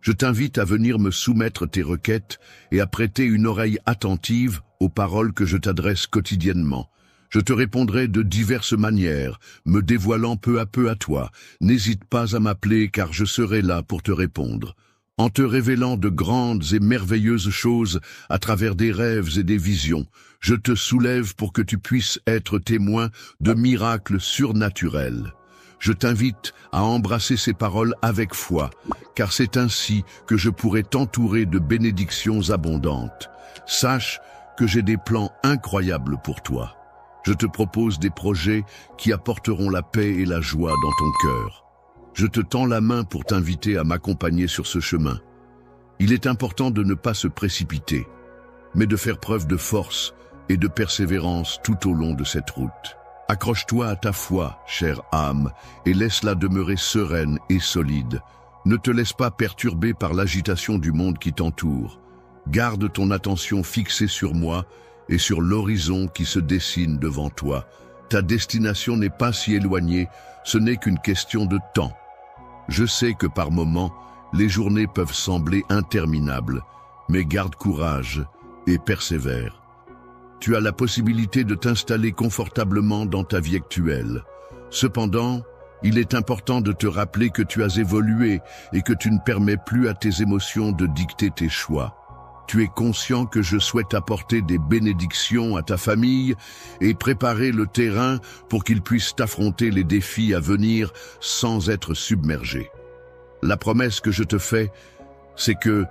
je t'invite à venir me soumettre tes requêtes et à prêter une oreille attentive aux paroles que je t'adresse quotidiennement. Je te répondrai de diverses manières, me dévoilant peu à peu à toi. N'hésite pas à m'appeler car je serai là pour te répondre. En te révélant de grandes et merveilleuses choses à travers des rêves et des visions, je te soulève pour que tu puisses être témoin de miracles surnaturels. Je t'invite à embrasser ces paroles avec foi, car c'est ainsi que je pourrai t'entourer de bénédictions abondantes. Sache que j'ai des plans incroyables pour toi. Je te propose des projets qui apporteront la paix et la joie dans ton cœur. Je te tends la main pour t'inviter à m'accompagner sur ce chemin. Il est important de ne pas se précipiter, mais de faire preuve de force et de persévérance tout au long de cette route. Accroche-toi à ta foi, chère âme, et laisse-la demeurer sereine et solide. Ne te laisse pas perturber par l'agitation du monde qui t'entoure. Garde ton attention fixée sur moi et sur l'horizon qui se dessine devant toi. Ta destination n'est pas si éloignée, ce n'est qu'une question de temps. Je sais que par moments, les journées peuvent sembler interminables, mais garde courage et persévère. Tu as la possibilité de t'installer confortablement dans ta vie actuelle. Cependant, il est important de te rappeler que tu as évolué et que tu ne permets plus à tes émotions de dicter tes choix. Tu es conscient que je souhaite apporter des bénédictions à ta famille et préparer le terrain pour qu'ils puissent affronter les défis à venir sans être submergés. La promesse que je te fais, c'est que,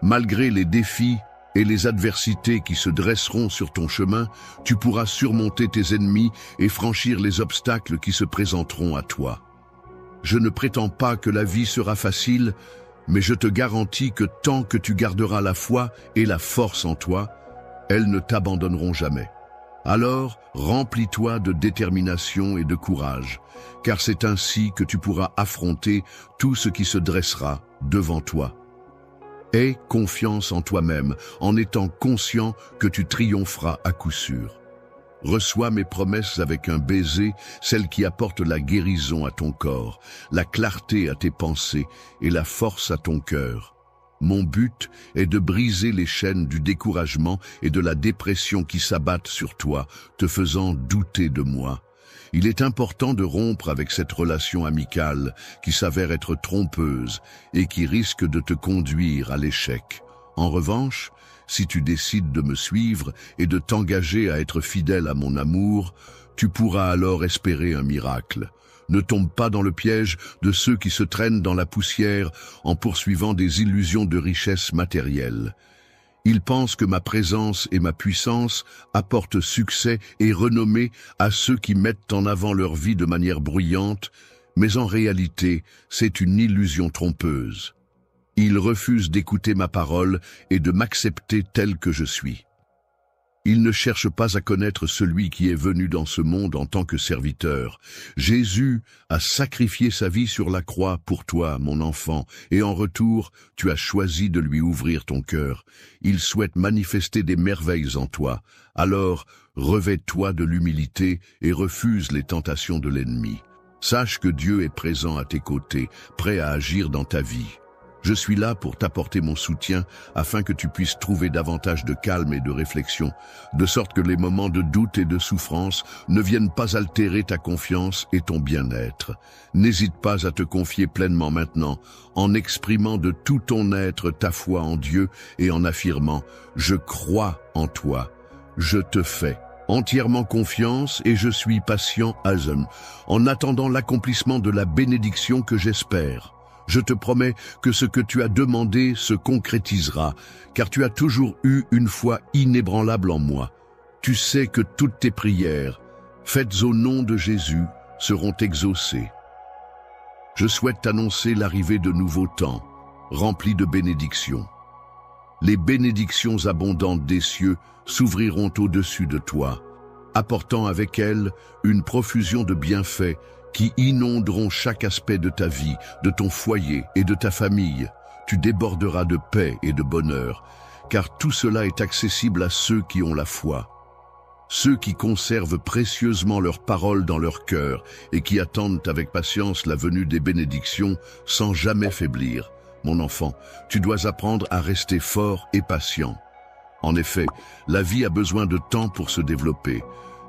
malgré les défis et les adversités qui se dresseront sur ton chemin, tu pourras surmonter tes ennemis et franchir les obstacles qui se présenteront à toi. Je ne prétends pas que la vie sera facile, mais je te garantis que tant que tu garderas la foi et la force en toi, elles ne t'abandonneront jamais. Alors, remplis-toi de détermination et de courage, car c'est ainsi que tu pourras affronter tout ce qui se dressera devant toi. Aie confiance en toi-même, en étant conscient que tu triompheras à coup sûr. Reçois mes promesses avec un baiser, celles qui apportent la guérison à ton corps, la clarté à tes pensées et la force à ton cœur. Mon but est de briser les chaînes du découragement et de la dépression qui s'abattent sur toi, te faisant douter de moi. Il est important de rompre avec cette relation amicale qui s'avère être trompeuse et qui risque de te conduire à l'échec. En revanche, si tu décides de me suivre et de t'engager à être fidèle à mon amour, tu pourras alors espérer un miracle. Ne tombe pas dans le piège de ceux qui se traînent dans la poussière en poursuivant des illusions de richesse matérielle. Ils pensent que ma présence et ma puissance apportent succès et renommée à ceux qui mettent en avant leur vie de manière bruyante, mais en réalité, c'est une illusion trompeuse. Ils refusent d'écouter ma parole et de m'accepter tel que je suis. Ils ne cherchent pas à connaître celui qui est venu dans ce monde en tant que serviteur. Jésus a sacrifié sa vie sur la croix pour toi, mon enfant, et en retour, tu as choisi de lui ouvrir ton cœur. Il souhaite manifester des merveilles en toi. Alors, revêt-toi de l'humilité et refuse les tentations de l'ennemi. Sache que Dieu est présent à tes côtés, prêt à agir dans ta vie. Je suis là pour t'apporter mon soutien afin que tu puisses trouver davantage de calme et de réflexion, de sorte que les moments de doute et de souffrance ne viennent pas altérer ta confiance et ton bien-être. N'hésite pas à te confier pleinement maintenant, en exprimant de tout ton être ta foi en Dieu et en affirmant « Je crois en toi, je te fais ». Entièrement confiance et je suis patient, Azem, en attendant l'accomplissement de la bénédiction que j'espère. Je te promets que ce que tu as demandé se concrétisera, car tu as toujours eu une foi inébranlable en moi. Tu sais que toutes tes prières, faites au nom de Jésus, seront exaucées. Je souhaite t'annoncer l'arrivée de nouveaux temps, remplis de bénédictions. Les bénédictions abondantes des cieux s'ouvriront au-dessus de toi, apportant avec elles une profusion de bienfaits qui inonderont chaque aspect de ta vie, de ton foyer et de ta famille. Tu déborderas de paix et de bonheur, car tout cela est accessible à ceux qui ont la foi. Ceux qui conservent précieusement leurs paroles dans leur cœur et qui attendent avec patience la venue des bénédictions sans jamais faiblir. Mon enfant, tu dois apprendre à rester fort et patient. En effet, la vie a besoin de temps pour se développer,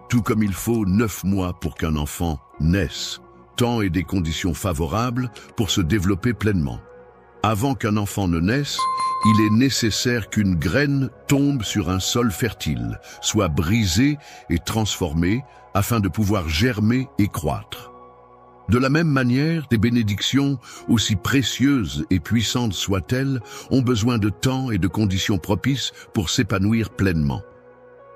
tout comme il faut 9 mois pour qu'un enfant naisse. Temps et des conditions favorables pour se développer pleinement. Avant qu'un enfant ne naisse, il est nécessaire qu'une graine tombe sur un sol fertile, soit brisée et transformée afin de pouvoir germer et croître. De la même manière, des bénédictions, aussi précieuses et puissantes soient-elles, ont besoin de temps et de conditions propices pour s'épanouir pleinement.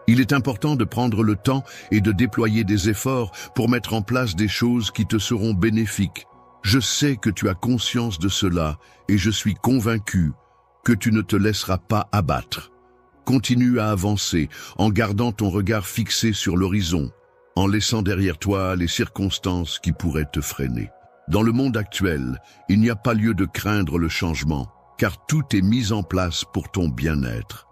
Il est important de prendre le temps et de déployer des efforts pour mettre en place des choses qui te seront bénéfiques. Je sais que tu as conscience de cela et je suis convaincu que tu ne te laisseras pas abattre. Continue à avancer en gardant ton regard fixé sur l'horizon, en laissant derrière toi les circonstances qui pourraient te freiner. Dans le monde actuel, il n'y a pas lieu de craindre le changement, car tout est mis en place pour ton bien-être.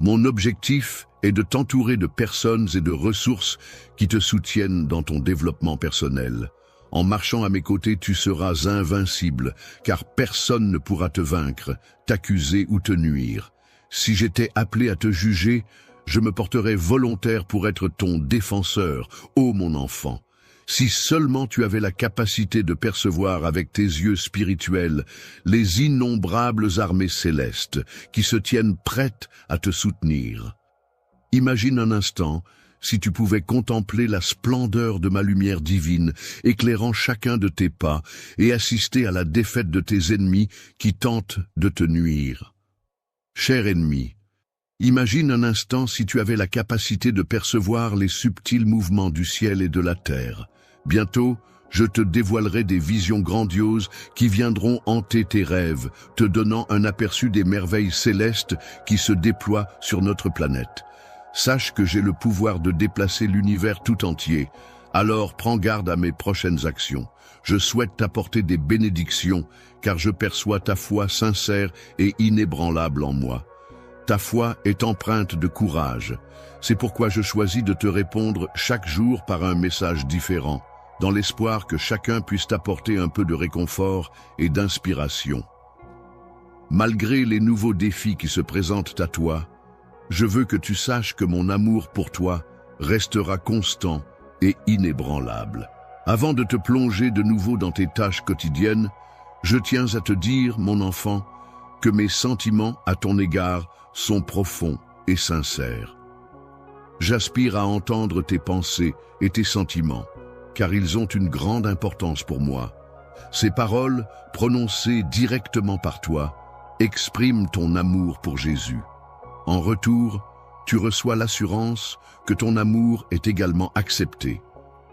Mon objectif est de t'entourer de personnes et de ressources qui te soutiennent dans ton développement personnel. En marchant à mes côtés, tu seras invincible, car personne ne pourra te vaincre, t'accuser ou te nuire. Si j'étais appelé à te juger, je me porterais volontaire pour être ton défenseur, ô mon enfant. Si seulement tu avais la capacité de percevoir avec tes yeux spirituels les innombrables armées célestes qui se tiennent prêtes à te soutenir. Imagine un instant si tu pouvais contempler la splendeur de ma lumière divine éclairant chacun de tes pas et assister à la défaite de tes ennemis qui tentent de te nuire. Cher ennemi, Imagine un instant si tu avais la capacité de percevoir les subtils mouvements du ciel et de la terre. Bientôt, je te dévoilerai des visions grandioses qui viendront hanter tes rêves, te donnant un aperçu des merveilles célestes qui se déploient sur notre planète. Sache que j'ai le pouvoir de déplacer l'univers tout entier. Alors prends garde à mes prochaines actions. Je souhaite t'apporter des bénédictions, car je perçois ta foi sincère et inébranlable en moi. Ta foi est empreinte de courage. C'est pourquoi je choisis de te répondre chaque jour par un message différent, dans l'espoir que chacun puisse t'apporter un peu de réconfort et d'inspiration. Malgré les nouveaux défis qui se présentent à toi, je veux que tu saches que mon amour pour toi restera constant et inébranlable. Avant de te plonger de nouveau dans tes tâches quotidiennes, je tiens à te dire, mon enfant, que mes sentiments à ton égard sont profonds et sincères. J'aspire à entendre tes pensées et tes sentiments, car ils ont une grande importance pour moi. Ces paroles, prononcées directement par toi, expriment ton amour pour Jésus. En retour, tu reçois l'assurance que ton amour est également accepté.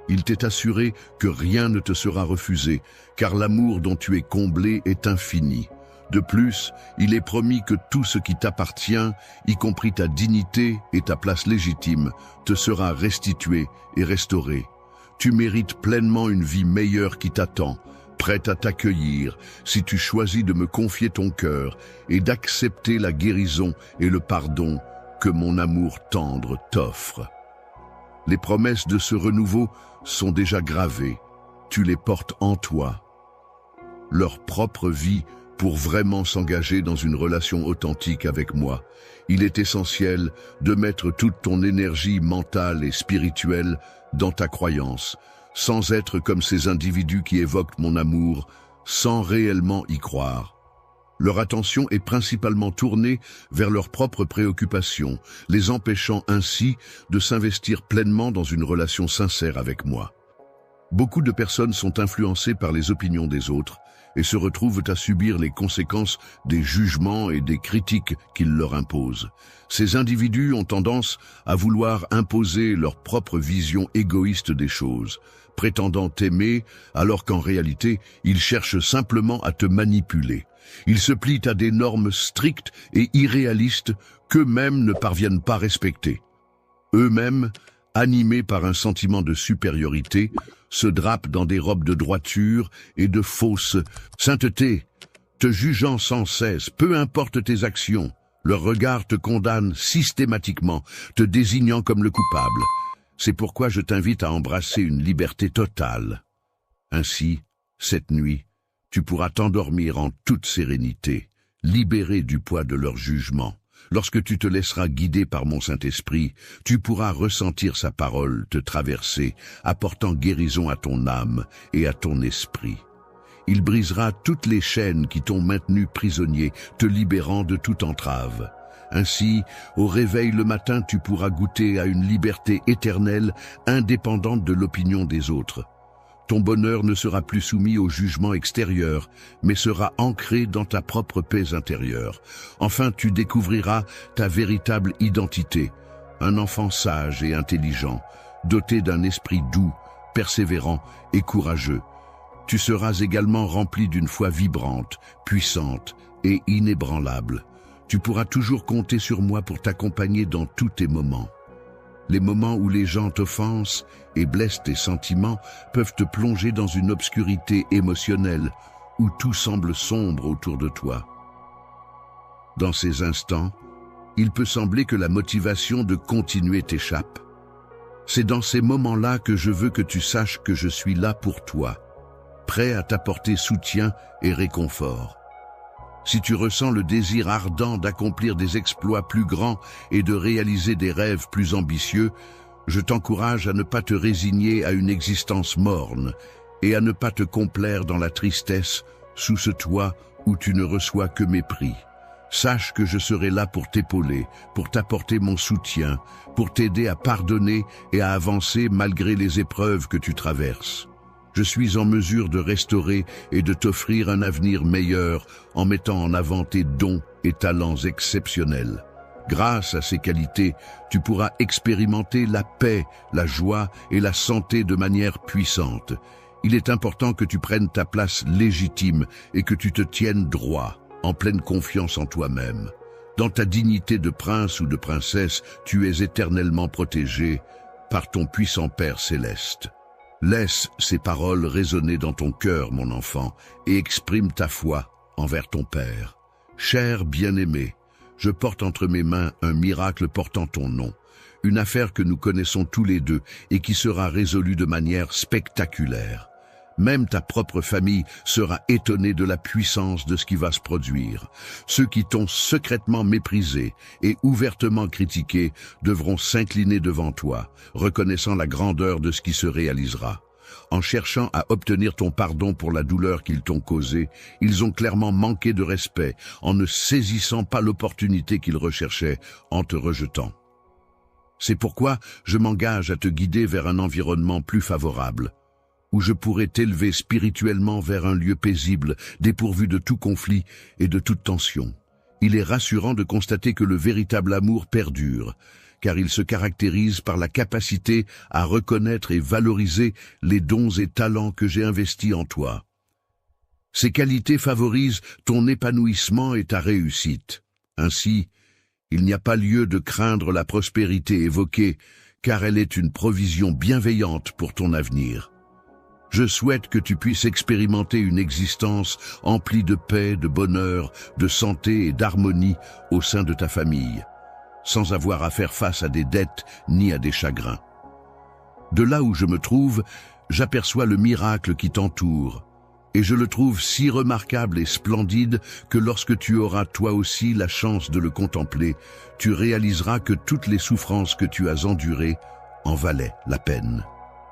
Il t'est assuré que rien ne te sera refusé, car l'amour dont tu es comblé est infini. De plus, il est promis que tout ce qui t'appartient, y compris ta dignité et ta place légitime, te sera restitué et restauré. Tu mérites pleinement une vie meilleure qui t'attend, prête à t'accueillir si tu choisis de me confier ton cœur et d'accepter la guérison et le pardon que mon amour tendre t'offre. Les promesses de ce renouveau sont déjà gravées, tu les portes en toi. Leur propre vie pour vraiment s'engager dans une relation authentique avec moi, il est essentiel de mettre toute ton énergie mentale et spirituelle dans ta croyance, sans être comme ces individus qui évoquent mon amour, sans réellement y croire. Leur attention est principalement tournée vers leurs propres préoccupations, les empêchant ainsi de s'investir pleinement dans une relation sincère avec moi. Beaucoup de personnes sont influencées par les opinions des autres et se retrouvent à subir les conséquences des jugements et des critiques qu'ils leur imposent. Ces individus ont tendance à vouloir imposer leur propre vision égoïste des choses, prétendant t'aimer alors qu'en réalité, ils cherchent simplement à te manipuler. Ils se plient à des normes strictes et irréalistes qu'eux-mêmes ne parviennent pas à respecter. Eux-mêmes, animés par un sentiment de supériorité, se drapent dans des robes de droiture et de fausse sainteté, te jugeant sans cesse, peu importe tes actions. Leur regard te condamne systématiquement, te désignant comme le coupable. C'est pourquoi je t'invite à embrasser une liberté totale. Ainsi, cette nuit, tu pourras t'endormir en toute sérénité, libéré du poids de leur jugement. Lorsque tu te laisseras guider par mon Saint-Esprit, tu pourras ressentir sa parole te traverser, apportant guérison à ton âme et à ton esprit. Il brisera toutes les chaînes qui t'ont maintenu prisonnier, te libérant de toute entrave. Ainsi, au réveil le matin, tu pourras goûter à une liberté éternelle, indépendante de l'opinion des autres. Ton bonheur ne sera plus soumis au jugement extérieur, mais sera ancré dans ta propre paix intérieure. Enfin, tu découvriras ta véritable identité, un enfant sage et intelligent, doté d'un esprit doux, persévérant et courageux. Tu seras également rempli d'une foi vibrante, puissante et inébranlable. Tu pourras toujours compter sur moi pour t'accompagner dans tous tes moments. Les moments où les gens t'offensent et blessent tes sentiments peuvent te plonger dans une obscurité émotionnelle où tout semble sombre autour de toi. Dans ces instants, il peut sembler que la motivation de continuer t'échappe. C'est dans ces moments-là que je veux que tu saches que je suis là pour toi, prêt à t'apporter soutien et réconfort. Si tu ressens le désir ardent d'accomplir des exploits plus grands et de réaliser des rêves plus ambitieux, je t'encourage à ne pas te résigner à une existence morne et à ne pas te complaire dans la tristesse sous ce toit où tu ne reçois que mépris. Sache que je serai là pour t'épauler, pour t'apporter mon soutien, pour t'aider à pardonner et à avancer malgré les épreuves que tu traverses. Je suis en mesure de restaurer et de t'offrir un avenir meilleur en mettant en avant tes dons et talents exceptionnels. Grâce à ces qualités, tu pourras expérimenter la paix, la joie et la santé de manière puissante. Il est important que tu prennes ta place légitime et que tu te tiennes droit, en pleine confiance en toi-même. Dans ta dignité de prince ou de princesse, tu es éternellement protégé par ton puissant Père céleste. Laisse ces paroles résonner dans ton cœur, mon enfant, et exprime ta foi envers ton Père. Cher bien-aimé, je porte entre mes mains un miracle portant ton nom, une affaire que nous connaissons tous les deux et qui sera résolue de manière spectaculaire. Même ta propre famille sera étonnée de la puissance de ce qui va se produire. Ceux qui t'ont secrètement méprisé et ouvertement critiqué devront s'incliner devant toi, reconnaissant la grandeur de ce qui se réalisera. En cherchant à obtenir ton pardon pour la douleur qu'ils t'ont causée, ils ont clairement manqué de respect en ne saisissant pas l'opportunité qu'ils recherchaient en te rejetant. C'est pourquoi je m'engage à te guider vers un environnement plus favorable, où je pourrai t'élever spirituellement vers un lieu paisible, dépourvu de tout conflit et de toute tension. Il est rassurant de constater que le véritable amour perdure, car il se caractérise par la capacité à reconnaître et valoriser les dons et talents que j'ai investis en toi. Ces qualités favorisent ton épanouissement et ta réussite. Ainsi, il n'y a pas lieu de craindre la prospérité évoquée, car elle est une provision bienveillante pour ton avenir. Je souhaite que tu puisses expérimenter une existence emplie de paix, de bonheur, de santé et d'harmonie au sein de ta famille, sans avoir à faire face à des dettes ni à des chagrins. De là où je me trouve, j'aperçois le miracle qui t'entoure, et je le trouve si remarquable et splendide que lorsque tu auras toi aussi la chance de le contempler, tu réaliseras que toutes les souffrances que tu as endurées en valaient la peine.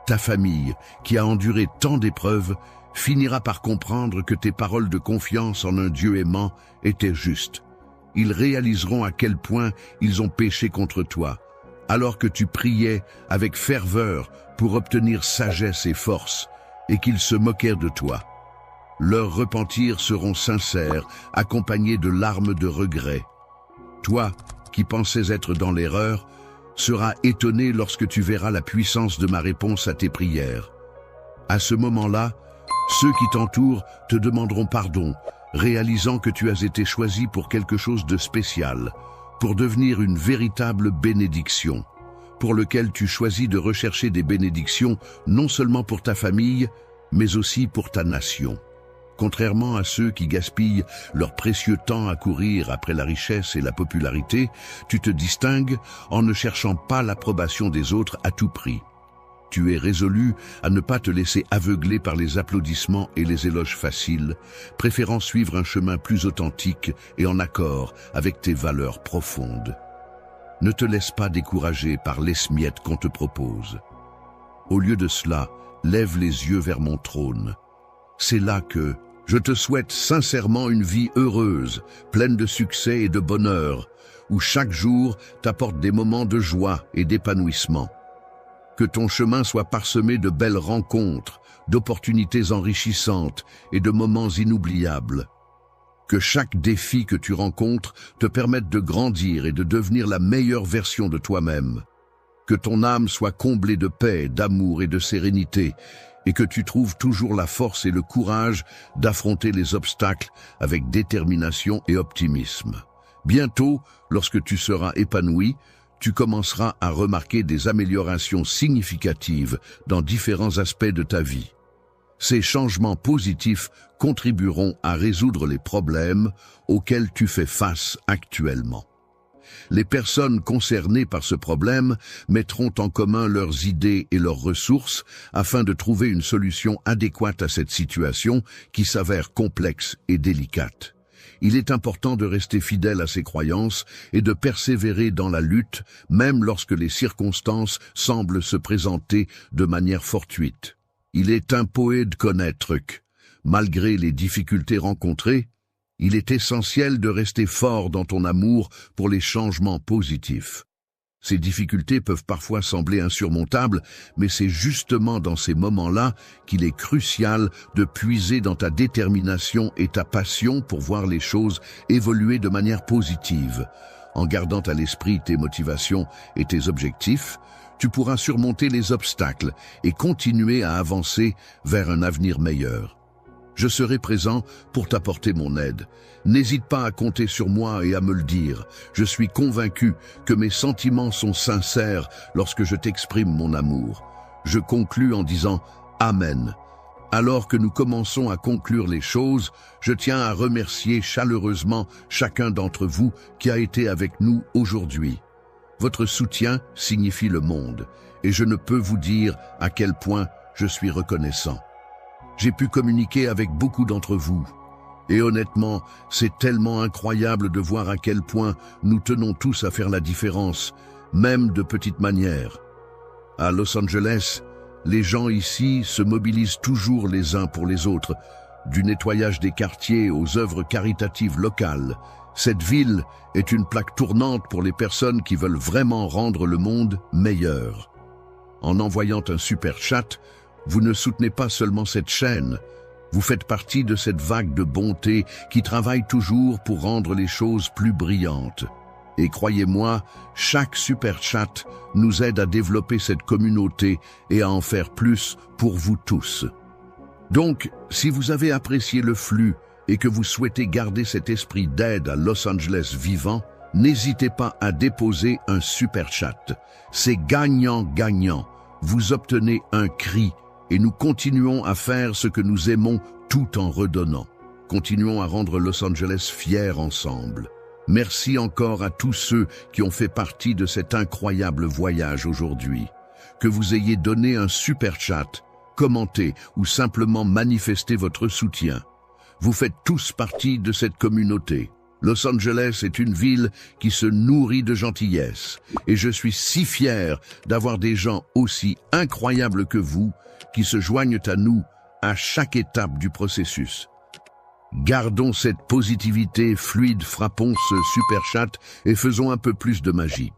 Ta famille, qui a enduré tant d'épreuves, finira par comprendre que tes paroles de confiance en un Dieu aimant étaient justes. Ils réaliseront à quel point ils ont péché contre toi, alors que tu priais avec ferveur pour obtenir sagesse et force, et qu'ils se moquèrent de toi. Leurs repentirs seront sincères, accompagnés de larmes de regret. Toi, qui pensais être dans l'erreur, seras étonné lorsque tu verras la puissance de ma réponse à tes prières. À ce moment-là, ceux qui t'entourent te demanderont pardon, réalisant que tu as été choisi pour quelque chose de spécial, pour devenir une véritable bénédiction, pour lequel tu choisis de rechercher des bénédictions non seulement pour ta famille, mais aussi pour ta nation. Contrairement à ceux qui gaspillent leur précieux temps à courir après la richesse et la popularité, tu te distingues en ne cherchant pas l'approbation des autres à tout prix. Tu es résolu à ne pas te laisser aveugler par les applaudissements et les éloges faciles, préférant suivre un chemin plus authentique et en accord avec tes valeurs profondes. Ne te laisse pas décourager par l'esmiette qu'on te propose. Au lieu de cela, lève les yeux vers mon trône. C'est là que je te souhaite sincèrement une vie heureuse, pleine de succès et de bonheur, où chaque jour t'apporte des moments de joie et d'épanouissement. Que ton chemin soit parsemé de belles rencontres, d'opportunités enrichissantes et de moments inoubliables. Que chaque défi que tu rencontres te permette de grandir et de devenir la meilleure version de toi-même. Que ton âme soit comblée de paix, d'amour et de sérénité, et que tu trouves toujours la force et le courage d'affronter les obstacles avec détermination et optimisme. Bientôt, lorsque tu seras épanoui, tu commenceras à remarquer des améliorations significatives dans différents aspects de ta vie. Ces changements positifs contribueront à résoudre les problèmes auxquels tu fais face actuellement. Les personnes concernées par ce problème mettront en commun leurs idées et leurs ressources afin de trouver une solution adéquate à cette situation qui s'avère complexe et délicate. Il est important de rester fidèle à ses croyances et de persévérer dans la lutte, même lorsque les circonstances semblent se présenter de manière fortuite. Il est imposé de connaître que, malgré les difficultés rencontrées, il est essentiel de rester fort dans ton amour pour les changements positifs. Ces difficultés peuvent parfois sembler insurmontables, mais c'est justement dans ces moments-là qu'il est crucial de puiser dans ta détermination et ta passion pour voir les choses évoluer de manière positive. en gardant à l'esprit tes motivations et tes objectifs, tu pourras surmonter les obstacles et continuer à avancer vers un avenir meilleur. Je serai présent pour t'apporter mon aide. N'hésite pas à compter sur moi et à me le dire. Je suis convaincu que mes sentiments sont sincères lorsque je t'exprime mon amour. Je conclus en disant « Amen ». Alors que nous commençons à conclure les choses, je tiens à remercier chaleureusement chacun d'entre vous qui a été avec nous aujourd'hui. Votre soutien signifie le monde, et je ne peux vous dire à quel point je suis reconnaissant. J'ai pu communiquer avec beaucoup d'entre vous, et honnêtement, c'est tellement incroyable de voir à quel point nous tenons tous à faire la différence, même de petites manières. À Los Angeles, les gens ici se mobilisent toujours les uns pour les autres, du nettoyage des quartiers aux œuvres caritatives locales. Cette ville est une plaque tournante pour les personnes qui veulent vraiment rendre le monde meilleur. En envoyant un super chat, vous ne soutenez pas seulement cette chaîne, vous faites partie de cette vague de bonté qui travaille toujours pour rendre les choses plus brillantes. Et croyez-moi, chaque super chat nous aide à développer cette communauté et à en faire plus pour vous tous. Donc, si vous avez apprécié le flux et que vous souhaitez garder cet esprit d'aide à Los Angeles vivant, n'hésitez pas à déposer un super chat. C'est gagnant-gagnant. Vous obtenez un cri et nous continuons à faire ce que nous aimons tout en redonnant. Continuons à rendre Los Angeles fier ensemble. Merci encore à tous ceux qui ont fait partie de cet incroyable voyage aujourd'hui. Que vous ayez donné un super chat, commenté ou simplement manifesté votre soutien. Vous faites tous partie de cette communauté. Los Angeles est une ville qui se nourrit de gentillesse. Et je suis si fier d'avoir des gens aussi incroyables que vous qui se joignent à nous à chaque étape du processus. Gardons cette positivité fluide, frappons ce super chat et faisons un peu plus de magie.